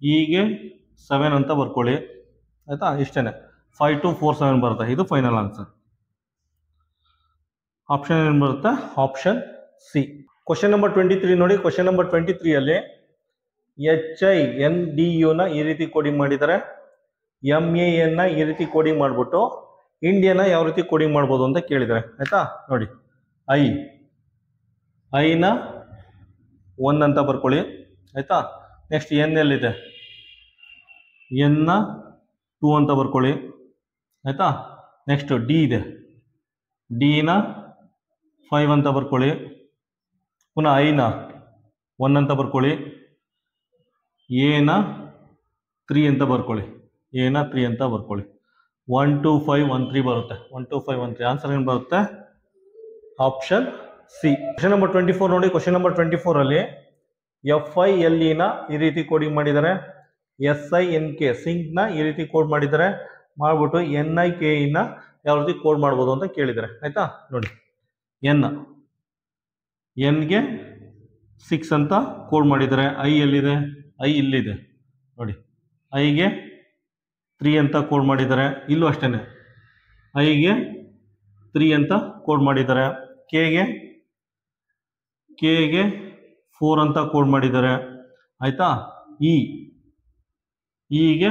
E ಗೆ 7 ಅಂತ ಬರ್ಕೊಳ್ಳಿ. ಆಯ್ತಾ. ಇಷ್ಟೇನೆ, 5 2 4 7 ಬರುತ್ತೆ. ಇದು ಫೈನಲ್ ಆನ್ಸರ್. ಆಪ್ಷನ್ ಏನು ಬರುತ್ತೆ? Option C. ಕ್ವಶನ್ ನಂಬರ್ 23 ನೋಡಿ. ಕ್ವಶನ್ ನಂಬರ್ 23 ಅಲ್ಲಿ HINDU ನ ಈ ರೀತಿ ಕೋಡಿಂಗ್ ಮಾಡಿದ್ದಾರೆ, MAN ನ ಈ ರೀತಿ ಕೋಡಿಂಗ್ ಮಾಡ್ಬಿಟ್ಟು ಇಂಡಿಯನ್ ಯಾವ ರೀತಿ ಕೋಡಿಂಗ್ ಮಾಡ್ಬೋದು ಅಂತ ಕೇಳಿದ್ದಾರೆ. ಆಯ್ತಾ ನೋಡಿ, ಐ ನ 1 ಅಂತ ಬರ್ಕೊಳ್ಳಿ. ಆಯ್ತಾ. ನೆಕ್ಸ್ಟ್ N ಎಲ್ಲಿದೆ? N ನ 2 ಅಂತ ಬರ್ಕೊಳ್ಳಿ. ಆಯ್ತಾ. ನೆಕ್ಸ್ಟ್ D ಇದೆ, D ನ 5 ಅಂತ ಬರ್ಕೊಳ್ಳಿ. ಪುನಃ I ನ 1 ಅಂತ ಬರ್ಕೊಳ್ಳಿ. A ನ 3 ಅಂತ ಬರ್ಕೊಳ್ಳಿ. A ನ 3 ಅಂತ ಬರ್ಕೊಳ್ಳಿ. 1 2 5 1 3 ಬರುತ್ತೆ. 1 2 5 1 3 ಆನ್ಸರ್ ಏನು ಬರುತ್ತೆ? Option C. ಕ್ವಶನ್ ನಂಬರ್ 24 ನೋಡಿ. ಕ್ವಶನ್ ನಂಬರ್ 24 ಅಲ್ಲಿ FILE ನ ಈ ರೀತಿ ಕೋಡಿಂಗ್ ಮಾಡಿದ್ದಾರೆ, SINK ಸಿಂಕ್ ನ ಈ ರೀತಿ ಕೋಡ್ ಮಾಡಿದ್ದಾರೆ, ಮಾಡ್ಬಿಟ್ಟು NIKE ನ ಯಾವ ರೀತಿ ಕೋಡ್ ಮಾಡ್ಬೋದು ಅಂತ ಕೇಳಿದ್ದಾರೆ. ಆಯ್ತಾ ನೋಡಿ, N ಗೆ 6 ಅಂತ ಕೋಡ್ ಮಾಡಿದ್ದಾರೆ. I ಎಲ್ಲಿದೆ? I ಇಲ್ಲಿದೆ ನೋಡಿ. I ಗೆ 3 ಅಂತ ಕೋಡ್ ಮಾಡಿದ್ದಾರೆ. ಇಲ್ಲೂ ಅಷ್ಟೇನೆ, I ಗೆ 3 ಅಂತ ಕೋಡ್ ಮಾಡಿದ್ದಾರೆ. K ಗೆ 4 ಅಂತ ಕೋಡ್ ಮಾಡಿದ್ದಾರೆ. ಆಯ್ತಾ. E ಗೆ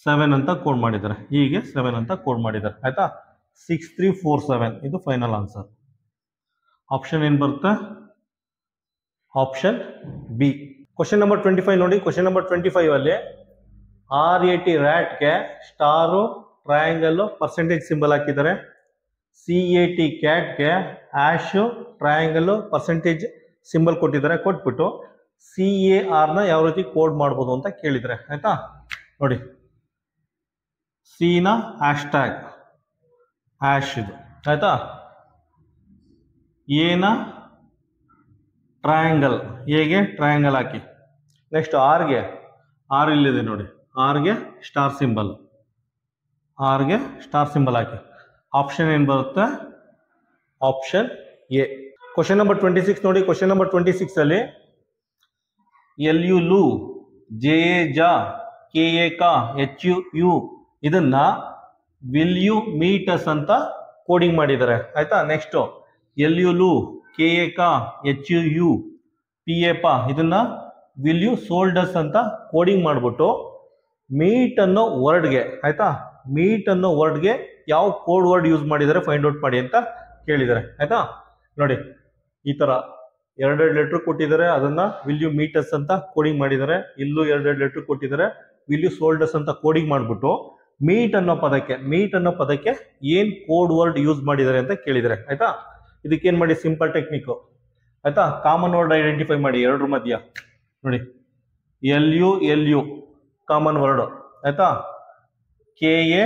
7 ಅಂತ ಕೋಡ್ ಮಾಡಿದ್ದಾರೆ. E ಗೆ 7 ಅಂತ ಕೋಡ್ ಮಾಡಿದ್ದಾರೆ. ಆಯ್ತಾ. 6 3 4 7 ಇದು ಫೈನಲ್ ಆನ್ಸರ್. ಆಪ್ಷನ್ ಏನು ಬರುತ್ತೆ? Option B. ಕ್ವಶನ್ ನಂಬರ್ 25 ನೋಡಿ. ಕ್ವಶನ್ ನಂಬರ್ 25 ಅಲ್ಲಿ RAT ರ್ಯಾಟ್ಗೆ ಸ್ಟಾರು, ಟ್ರಯಾಂಗಲ್, ಪರ್ಸೆಂಟೇಜ್ ಸಿಂಬಲ್ ಹಾಕಿದ್ದಾರೆ. CAT ಕ್ಯಾಟ್ಗೆ ಆಶು, ಟ್ರಯಾಂಗಲ್, ಪರ್ಸೆಂಟೇಜ್ ಸಿಂಬಲ್ ಕೊಟ್ಟಿದ್ದಾರೆ. ಕೊಟ್ಬಿಟ್ಟು CAR ನ ಯಾವ ರೀತಿ ಕೋಡ್ ಮಾಡ್ಬೋದು ಅಂತ ಕೇಳಿದರೆ. ಆಯ್ತಾ ನೋಡಿ, C ನ ಹ್ಯಾಶ್ಟ್ಯಾಗ್ ಹ್ಯಾಶ್ ಇದು. ಆಯ್ತಾ. A ನ ಟ್ರಯಾಂಗಲ್, A ಗೆ ಟ್ರಯಾಂಗಲ್ ಹಾಕಿ. ನೆಕ್ಸ್ಟ್ R ಇಲ್ಲಿದೆ ನೋಡಿ, R ಗೆ ಸ್ಟಾರ್ ಸಿಂಬಲ್, R ಗೆ ಸ್ಟಾರ್ ಸಿಂಬಲ್ ಹಾಕಿ. ಆಪ್ಷನ್ ಏನು ಬರುತ್ತೆ? Option A. ಕ್ವಶನ್ ನಂಬರ್ 26 ನೋಡಿ. ಕ್ವಶನ್ ನಂಬರ್ 26 ಅಲ್ಲಿ LU ಲು, JA ಜಾ, KA ಕಾ, HU ಇದನ್ನ ವಿಲ್ ಯು ಮೀಟ್ ಅಸ್ ಅಂತ ಕೋಡಿಂಗ್ ಮಾಡಿದ್ದಾರೆ. ಆಯ್ತಾ. ನೆಕ್ಸ್ಟ್ LU ಲು, KA ಕಾ, HU PA ಪಾ ಇದನ್ನ ವಿಲ್ ಯು ಸೋಲ್ಡ್ ಅಸ್ ಅಂತ ಕೋಡಿಂಗ್ ಮಾಡ್ಬಿಟ್ಟು ಮೀಟ್ ಅನ್ನೋ ವರ್ಡ್ಗೆ, ಆಯ್ತಾ, ಮೀಟ್ ಅನ್ನೋ ವರ್ಡ್ಗೆ ಯಾವ ಕೋಡ್ ವರ್ಡ್ ಯೂಸ್ ಮಾಡಿದ್ದಾರೆ ಫೈಂಡ್ ಔಟ್ ಮಾಡಿ ಅಂತ ಕೇಳಿದ್ದಾರೆ. ಆಯ್ತಾ ನೋಡಿ, ಈ ತರ ಎರಡೆರಡು ಲೆಟರ್ ಕೊಟ್ಟಿದ್ದಾರೆ, ಅದನ್ನ ವಿಲ್ ಯು ಮೀಟ್ ಅಸ್ ಅಂತ ಕೋಡಿಂಗ್ ಮಾಡಿದ್ದಾರೆ. ಇಲ್ಲೂ ಎರಡೆರಡು ಲೆಟರ್ ಕೊಟ್ಟಿದ್ದಾರೆ, ವಿಲ್ ಯು ಸೋಲ್ಡ್ ಅಸ್ ಅಂತ ಕೋಡಿಂಗ್ ಮಾಡ್ಬಿಟ್ಟು ಮೀಟ್ ಅನ್ನೋ ಪದಕ್ಕೆ ಏನ್ ಕೋಡ್ ವರ್ಡ್ ಯೂಸ್ ಮಾಡಿದ್ದಾರೆ ಅಂತ ಕೇಳಿದ್ದಾರೆ. ಆಯ್ತಾ. ಇದಕ್ಕೇನ್ ಮಾಡಿ, ಸಿಂಪಲ್ ಟೆಕ್ನಿಕ್. ಆಯ್ತಾ. ಕಾಮನ್ ವರ್ಡ್ ಐಡೆಂಟಿಫೈ ಮಾಡಿ ಎರಡರ ಮಧ್ಯ ನೋಡಿ. LU common word. ಆಯ್ತಾ. KA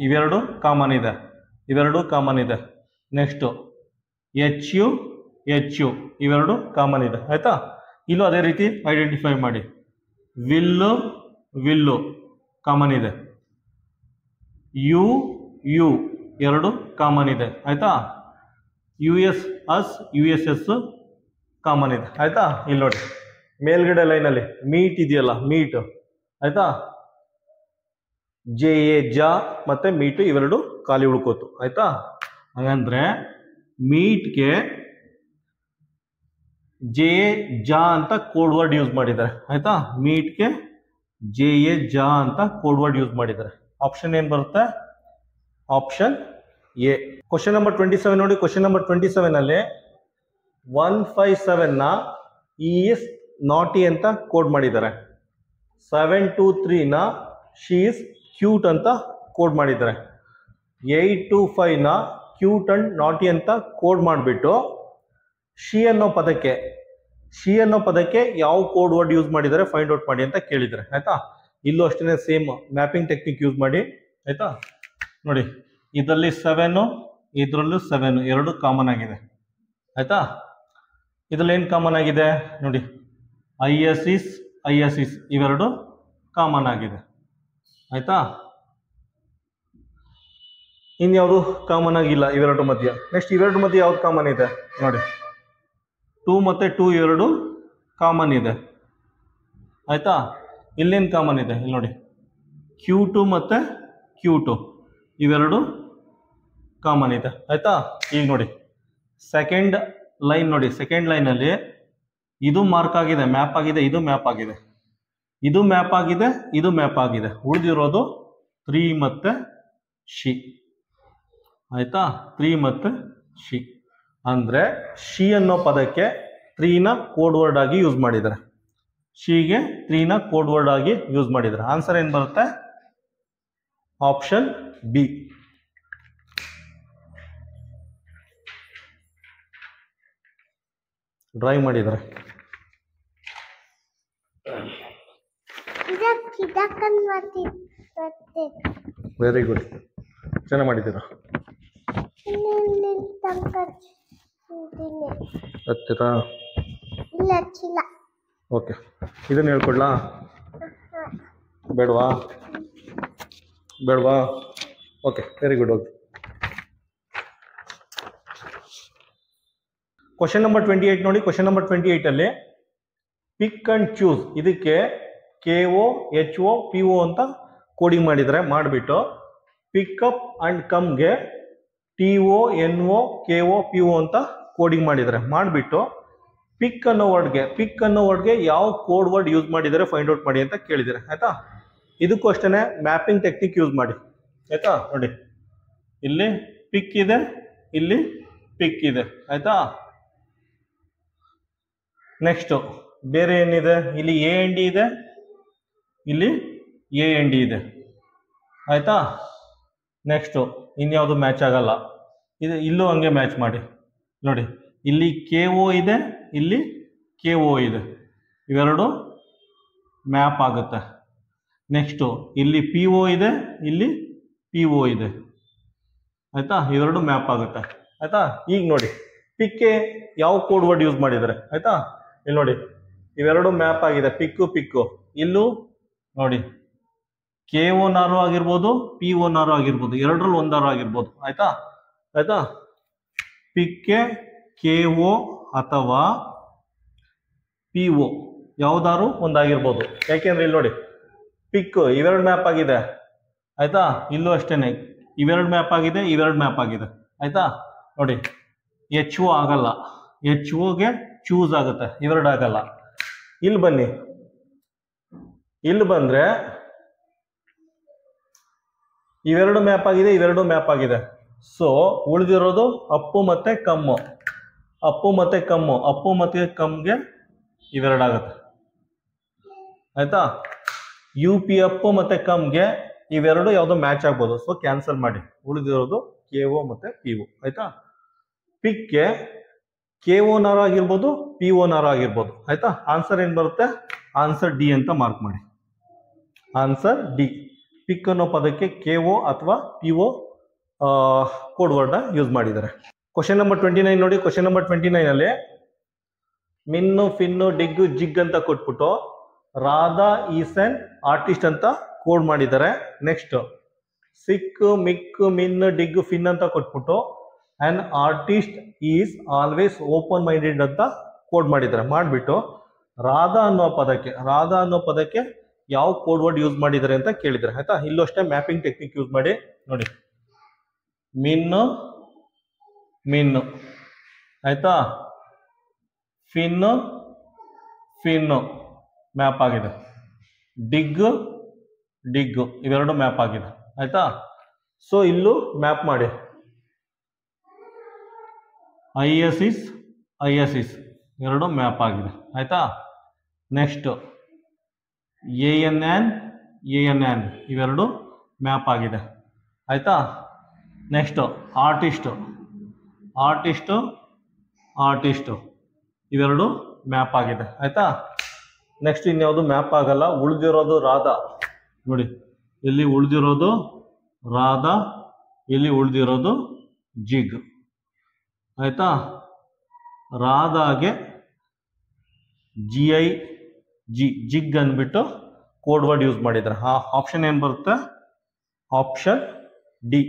ಇವೆರಡು ಕಾಮನ್ ಇದೆ. ನೆಕ್ಸ್ಟ್ HU ಇವೆರಡು ಕಾಮನ್ ಇದೆ. ಆಯ್ತಾ. ಇಲ್ಲೂ ಅದೇ ರೀತಿ ಐಡೆಂಟಿಫೈ ಮಾಡಿ. ವಿಲ್ಲು ಕಾಮನ್ ಇದೆ. ಯು ಎರಡು ಕಾಮನ್ ಇದೆ. ಆಯ್ತಾ. USS ಕಾಮನ್ ಇದೆ. ಆಯ್ತಾ. ಇಲ್ಲಿ ನೋಡಿ, ಮೇಲ್ಗಡೆ ಲೈನಲ್ಲಿ ಮೀಟ್ ಇದೆಯಲ್ಲ, ಮೀಟ್. ಆಯ್ತಾ. JA ಜಾ ಮತ್ತೆ ಮೀಟ್ ಇವೆರಡು ಖಾಲಿ ಉಳ್ಕೋತು. ಆಯ್ತಾ. ಹಾಗಂದ್ರೆ ಮೀಟ್ಗೆ JA ಜಾ ಅಂತ ಕೋಡ್ ವರ್ಡ್ ಯೂಸ್ ಮಾಡಿದ್ದಾರೆ. ಆಯ್ತಾ. ಮೀಟ್ಗೆ JA ಜಾ ಅಂತ ಕೋಡ್ ವರ್ಡ್ ಯೂಸ್ ಮಾಡಿದ್ದಾರೆ. ಆಪ್ಷನ್ ಏನ್ ಬರುತ್ತೆ? Option A. ಕ್ವಶನ್ ನಂಬರ್ 27 ನೋಡಿ. ಕ್ವಶನ್ ನಂಬರ್ 27 ಅಲ್ಲಿ 157 ನ ಈಸ್ ನಾಟಿ ಅಂತ ಕೋಡ್ ಮಾಡಿದ್ದಾರೆ. 723 ನ ಶಿ ಇಸ್ ಕ್ಯೂಟ್ ಅಂತ ಕೋಡ್ ಮಾಡಿದ್ದಾರೆ. 825 ನ ಕ್ಯೂಟ್ ಅಂಡ್ ನಾಟಿ ಅಂತ ಕೋಡ್ ಮಾಡಿಬಿಟ್ಟು ಶಿ ಅನ್ನೋ ಪದಕ್ಕೆ ಶಿ ಅನ್ನೋ ಪದಕ್ಕೆ ಯಾವ ಕೋಡ್ ವರ್ಡ್ ಯೂಸ್ ಮಾಡಿದ್ದಾರೆ ಫೈಂಡ್ ಔಟ್ ಮಾಡಿ ಅಂತ ಕೇಳಿದ್ದಾರೆ ಆಯ್ತಾ. ಇಲ್ಲೂ ಅಷ್ಟೇ ಸೇಮ್ ಮ್ಯಾಪಿಂಗ್ ಟೆಕ್ನಿಕ್ ಯೂಸ್ ಮಾಡಿ ಆಯ್ತಾ. ನೋಡಿ ಇದರಲ್ಲಿ 7 ಇದರಲ್ಲೂ 7 ಎರಡು ಕಾಮನ್ ಆಗಿದೆ ಆಯ್ತಾ. ಇದರಲ್ಲಿ ಏನು ಕಾಮನ್ ಆಗಿದೆ ನೋಡಿ, ಐ ಎಸ್ ಇವೆರಡು ಕಾಮನ್ ಆಗಿದೆ ಆಯ್ತಾ. ಇನ್ಯಾವುದು ಕಾಮನ್ ಆಗಿಲ್ಲ ಇವೆರಡು ಮಧ್ಯ. ನೆಕ್ಸ್ಟ್ ಇವೆರಡು ಮಧ್ಯೆ ಯಾವ್ದು ಕಾಮನ್ ಇದೆ ನೋಡಿ, 2 ಮತ್ತು 2 ಇವೆರಡು ಕಾಮನ್ ಇದೆ ಆಯ್ತಾ. ಇಲ್ಲೇನು ಕಾಮನ್ ಇದೆ ಇಲ್ಲಿ ನೋಡಿ, Q2 ಮತ್ತು Q2 ಇವೆರಡು ಕಾಮನ್ ಇದೆ ಆಯ್ತಾ. ಈಗ ನೋಡಿ ಸೆಕೆಂಡ್ ಲೈನ್ ನೋಡಿ, ಸೆಕೆಂಡ್ ಲೈನಲ್ಲಿ ಇದು ಮಾರ್ಕ್ ಆಗಿದೆ, ಮ್ಯಾಪ್ ಆಗಿದೆ, ಇದು ಮ್ಯಾಪ್ ಆಗಿದೆ, ಇದು ಮ್ಯಾಪ್ ಆಗಿದೆ, ಇದು ಮ್ಯಾಪ್ ಆಗಿದೆ. ಉಳಿದಿರೋದು 3 ಮತ್ತು ಶಿ ಆಯ್ತಾ. 3 ಮತ್ತು ಶಿ ಅಂದರೆ ಶಿ ಅನ್ನೋ ಪದಕ್ಕೆ 3ನ ಕೋಡ್ ವರ್ಡ್ ಆಗಿ ಯೂಸ್ ಮಾಡಿದ್ದಾರೆ. ಶಿಗೆ 3ನ ಕೋಡ್ ವರ್ಡ್ ಆಗಿ ಯೂಸ್ ಮಾಡಿದ್ದಾರೆ. ಆನ್ಸರ್ ಏನು ಬರುತ್ತೆ? Option B. ಡ್ರೈವ್ ಮಾಡಿದ್ದಾರೆ. ವೆರಿ ಗುಡ್, ಚೆನ್ನಾಗಿ ಮಾಡಿದ್ದೀರಾ. ಹತ್ತಿರ ಓಕೆ, ಇದನ್ನು ಹೇಳ್ಕೊಡ್ಲಾ? ಬೇಡವಾ? ಬೇಡವಾ? Okay, very good. Okay, question number 28 ನೋಡಿ. ಕ್ವಶನ್ ನಂಬರ್ 28 ಅಲ್ಲಿ ಪಿಕ್ ಅಂಡ್ ಚೂಸ್ ಇದಕ್ಕೆ KO HO PO ಅಂತ ಕೋಡಿಂಗ್ ಮಾಡಿದರೆ, ಮಾಡಿಬಿಟ್ಟು ಪಿಕಪ್ ಅಂಡ್ ಕಮ್ಗೆ TO NO KO PO ಅಂತ ಕೋಡಿಂಗ್ ಮಾಡಿದರೆ, ಮಾಡಿಬಿಟ್ಟು ಪಿಕ್ ಅನ್ನೋ ವರ್ಡ್ಗೆ ಯಾವ ಕೋಡ್ ವರ್ಡ್ ಯೂಸ್ ಮಾಡಿದರೆ ಫೈಂಡ್ ಔಟ್ ಮಾಡಿ ಅಂತ ಕೇಳಿದರೆ ಆಯ್ತಾ. ಇದಕ್ಕೂ ಅಷ್ಟೇ ಮ್ಯಾಪಿಂಗ್ ಟೆಕ್ನಿಕ್ ಯೂಸ್ ಮಾಡಿ ಆಯ್ತಾ. ನೋಡಿ ಇಲ್ಲಿ ಪಿಕ್ ಇದೆ, ಇಲ್ಲಿ ಪಿಕ್ ಇದೆ ಆಯ್ತಾ. ನೆಕ್ಸ್ಟು ಬೇರೆ ಏನಿದೆ, ಇಲ್ಲಿ AND ಇದೆ, ಇಲ್ಲಿ AND ಇದೆ ಆಯ್ತಾ. ನೆಕ್ಸ್ಟು ಇನ್ಯಾವುದು ಮ್ಯಾಚ್ ಆಗಲ್ಲ, ಇದು ಇಲ್ಲೂ ಹಂಗೆ ಮ್ಯಾಚ್ ಮಾಡಿ ನೋಡಿ. ಇಲ್ಲಿ KO ಇದೆ, ಇಲ್ಲಿ KO ಇದೆ, ಇವೆರಡು ಮ್ಯಾಪ್ ಆಗುತ್ತೆ. ನೆಕ್ಸ್ಟು ಇಲ್ಲಿ PO ಇದೆ, ಇಲ್ಲಿ PO ಇದೆ ಆಯ್ತಾ, ಇವೆರಡು ಮ್ಯಾಪ್ ಆಗುತ್ತೆ ಆಯ್ತಾ. ಈಗ ನೋಡಿ ಪಿಕ್ಕೆ ಯಾವ ಕೋಡ್ ವರ್ಡ್ ಯೂಸ್ ಮಾಡಿದ್ದಾರೆ ಆಯ್ತಾ. ಇಲ್ಲಿ ನೋಡಿ ಇವೆರಡು ಮ್ಯಾಪ್ ಆಗಿದೆ, ಪಿಕ್ಕು. ಇಲ್ಲೂ ನೋಡಿ KO ನಾರು ಆಗಿರ್ಬೋದು, PO ನಾರು ಆಗಿರ್ಬೋದು, ಎರಡರಲ್ಲಿ ಒಂದಾರು ಆಗಿರ್ಬೋದು ಆಯ್ತಾ. ಪಿಕ್ಕೆ KO ಅಥವಾ PO ಯಾವ್ದಾರು ಒಂದಾಗಿರ್ಬೋದು. ಯಾಕೆಂದ್ರೆ ಇಲ್ಲಿ ನೋಡಿ ಪಿಕ್ ಇವೆರಡು ಮ್ಯಾಪ್ ಆಗಿದೆ ಆಯ್ತಾ. ಇಲ್ಲೂ ಅಷ್ಟೇನೆ ಇವೆರಡು ಮ್ಯಾಪ್ ಆಗಿದೆ, ಇವೆರಡು ಮ್ಯಾಪ್ ಆಗಿದೆ ಆಯ್ತಾ. ನೋಡಿ HO ಆಗಲ್ಲ, HOಗೆ ಚೂಸ್ ಆಗುತ್ತೆ, ಇವೆರಡು ಆಗಲ್ಲ. ಇಲ್ಲಿ ಬನ್ನಿ, ಇಲ್ಲಿ ಬಂದ್ರೆ ಇವೆರಡು ಮ್ಯಾಪ್ ಆಗಿದೆ, ಇವೆರಡು ಮ್ಯಾಪ್ ಆಗಿದೆ. ಸೊ ಉಳಿದಿರೋದು ಅಪ್ಪು ಮತ್ತೆ ಕಮ್ಮು, ಅಪ್ಪು ಮತ್ತೆ ಕಮ್ಗೆ ಇವೆರಡಾಗುತ್ತೆ ಆಯ್ತಾ. UP ಅಪ್ಪು ಮತ್ತೆ ಕಮ್ಗೆ ಇವೆರಡು ಯಾವ್ದೋ ಮ್ಯಾಚ್ ಆಗ್ಬೋದು, ಸೊ ಕ್ಯಾನ್ಸಲ್ ಮಾಡಿ. ಉಳಿದಿರೋದು KO ಮತ್ತೆ PO ಆಯ್ತಾ. ಪಿಕ್ಗೆ KO ನಾರು ಆಗಿರ್ಬೋದು, PO ನಾರು ಆಗಿರ್ಬೋದು ಆಯ್ತಾ. ಆನ್ಸರ್ ಏನ್ ಬರುತ್ತೆ? ಆನ್ಸರ್ ಡಿ ಅಂತ ಮಾರ್ಕ್ ಮಾಡಿ. Answer D. ಪಿಕ್ ಅನ್ನೋ ಪದಕ್ಕೆ KO ಅಥವಾ PO ಕೋಡ್ ವರ್ಡ್ ಯೂಸ್ ಮಾಡಿದ್ದಾರೆ. ಕ್ವಶನ್ ನಂಬರ್ 29 ನೋಡಿ. ಕ್ವಶನ್ ನಂಬರ್ 29 ಅಲ್ಲಿ ಮಿನ್ನು, ಫಿನ್ನು, ಡಿಗ್ಗು, ಜಿಗ್ ಅಂತ ಕೊಟ್ಬಿಟ್ಟು ರಾಧಾ ಈಸ್ ಅನ್ ಆರ್ಟಿಸ್ಟ್ ಅಂತ ಕೋಡ್ ಮಾಡಿದ್ದಾರೆ. ನೆಕ್ಸ್ಟ್ ಸಿಕ್, ಮಿಕ್, ಮಿನ್, ಡಿಗ್, ಫಿನ್ ಅಂತ ಕೊಟ್ಬಿಟ್ಟು on artist is always open minded ಅಂತ ಕೋಡ್ ಮಾಡಿದ್ದಾರೆ. ಮಾಡಿಬಿಟ್ಟು ರಾಧಾ ಅನ್ನೋ ಪದಕ್ಕೆ ಯಾವ ಕೋಡ್ ವರ್ಡ್ ಯೂಸ್ ಮಾಡಿದ್ದಾರೆ ಅಂತ ಕೇಳಿದ್ದಾರೆ ಆಯ್ತಾ. ಇಲ್ಲೂ ಅಷ್ಟೇ ಮ್ಯಾಪಿಂಗ್ ಟೆಕ್ನಿಕ್ ಯೂಸ್ ಮಾಡಿ ನೋಡಿ. ಮಿನ್ನು ಆಯ್ತಾ, ಫಿನ್ನು ಮ್ಯಾಪ್ ಆಗಿದೆ, ಡಿಗ್ಗು ಇವೆರಡು ಮ್ಯಾಪ್ ಆಗಿದೆ ಆಯ್ತಾ. ಸೊ ಇಲ್ಲೂ ಮ್ಯಾಪ್ ಮಾಡಿ. ಐಎಸ್ ಇಸ್ ಎರಡು ಮ್ಯಾಪ್ ಆಗಿದೆ ಆಯ್ತಾ. ನೆಕ್ಸ್ಟ್ ANN ಇವೆರಡು ಮ್ಯಾಪ್ ಆಗಿದೆ ಆಯ್ತಾ. ನೆಕ್ಸ್ಟ್ ಆರ್ಟಿಸ್ಟು ಇವೆರಡು ಮ್ಯಾಪ್ ಆಗಿದೆ ಆಯ್ತಾ. ನೆಕ್ಸ್ಟ್ ಇನ್ಯಾವುದು ಮ್ಯಾಪ್ ಆಗಲ್ಲ, ಉಳಿದಿರೋದು ರಾಧಾ. ನೋಡಿ ಇಲ್ಲಿ ಉಳಿದಿರೋದು ರಾಧಾ, ಇಲ್ಲಿ ಉಳಿದಿರೋದು ಜಿಗ್ ಆಯ್ತಾ. ರಾಧಾಗೆ ಜಿಗ್ ಅಂದ್ಬಿಟ್ಟು ಕೋಡ್ ವರ್ಡ್ ಯೂಸ್ ಮಾಡಿದ್ದಾರೆ. ಆಪ್ಷನ್ ಏನು ಬರುತ್ತೆ? Option D.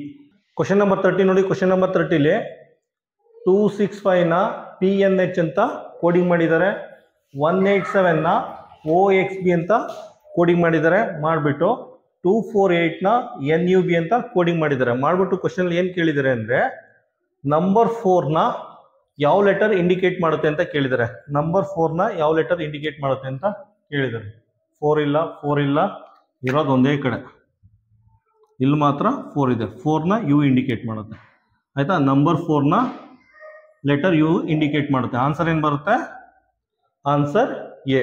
ಕ್ವಶನ್ ನಂಬರ್ 30 ನೋಡಿ. ಕ್ವಶನ್ ನಂಬರ್ 30ಲಿ 265ನ PNH ಅಂತ ಕೋಡಿಂಗ್ ಮಾಡಿದ್ದಾರೆ, 187ನ OXB ಅಂತ ಕೋಡಿಂಗ್ ಮಾಡಿದ್ದಾರೆ. ಮಾಡಿಬಿಟ್ಟು 248ನ NUB ಅಂತ ಕೋಡಿಂಗ್ ಮಾಡಿದ್ದಾರೆ. ಮಾಡಿಬಿಟ್ಟು ಕ್ವಶನ್ ಏನು ಕೇಳಿದ್ದಾರೆ ಅಂದರೆ ನಂಬರ್ 4ನ ಯಾವ ಲೆಟರ್ ಇಂಡಿಕೇಟ್ ಮಾಡುತ್ತೆ ಅಂತ ಕೇಳಿದ್ದಾರೆ. ನಂಬರ್ 4ನ ಯಾವ ಲೆಟರ್ ಇಂಡಿಕೇಟ್ ಮಾಡುತ್ತೆ ಅಂತ ಕೇಳಿದ್ದಾರೆ. 4 ಇಲ್ಲ, ಇರೋದು ಒಂದೇ ಕಡೆ, ಇಲ್ಲಿ ಮಾತ್ರ 4 ಇದೆ. 4ನ U ಇಂಡಿಕೇಟ್ ಮಾಡುತ್ತೆ ಆಯ್ತಾ. ನಂಬರ್ 4ನ ಲೆಟರ್ U ಇಂಡಿಕೇಟ್ ಮಾಡುತ್ತೆ. ಆನ್ಸರ್ ಏನು ಬರುತ್ತೆ? Answer A.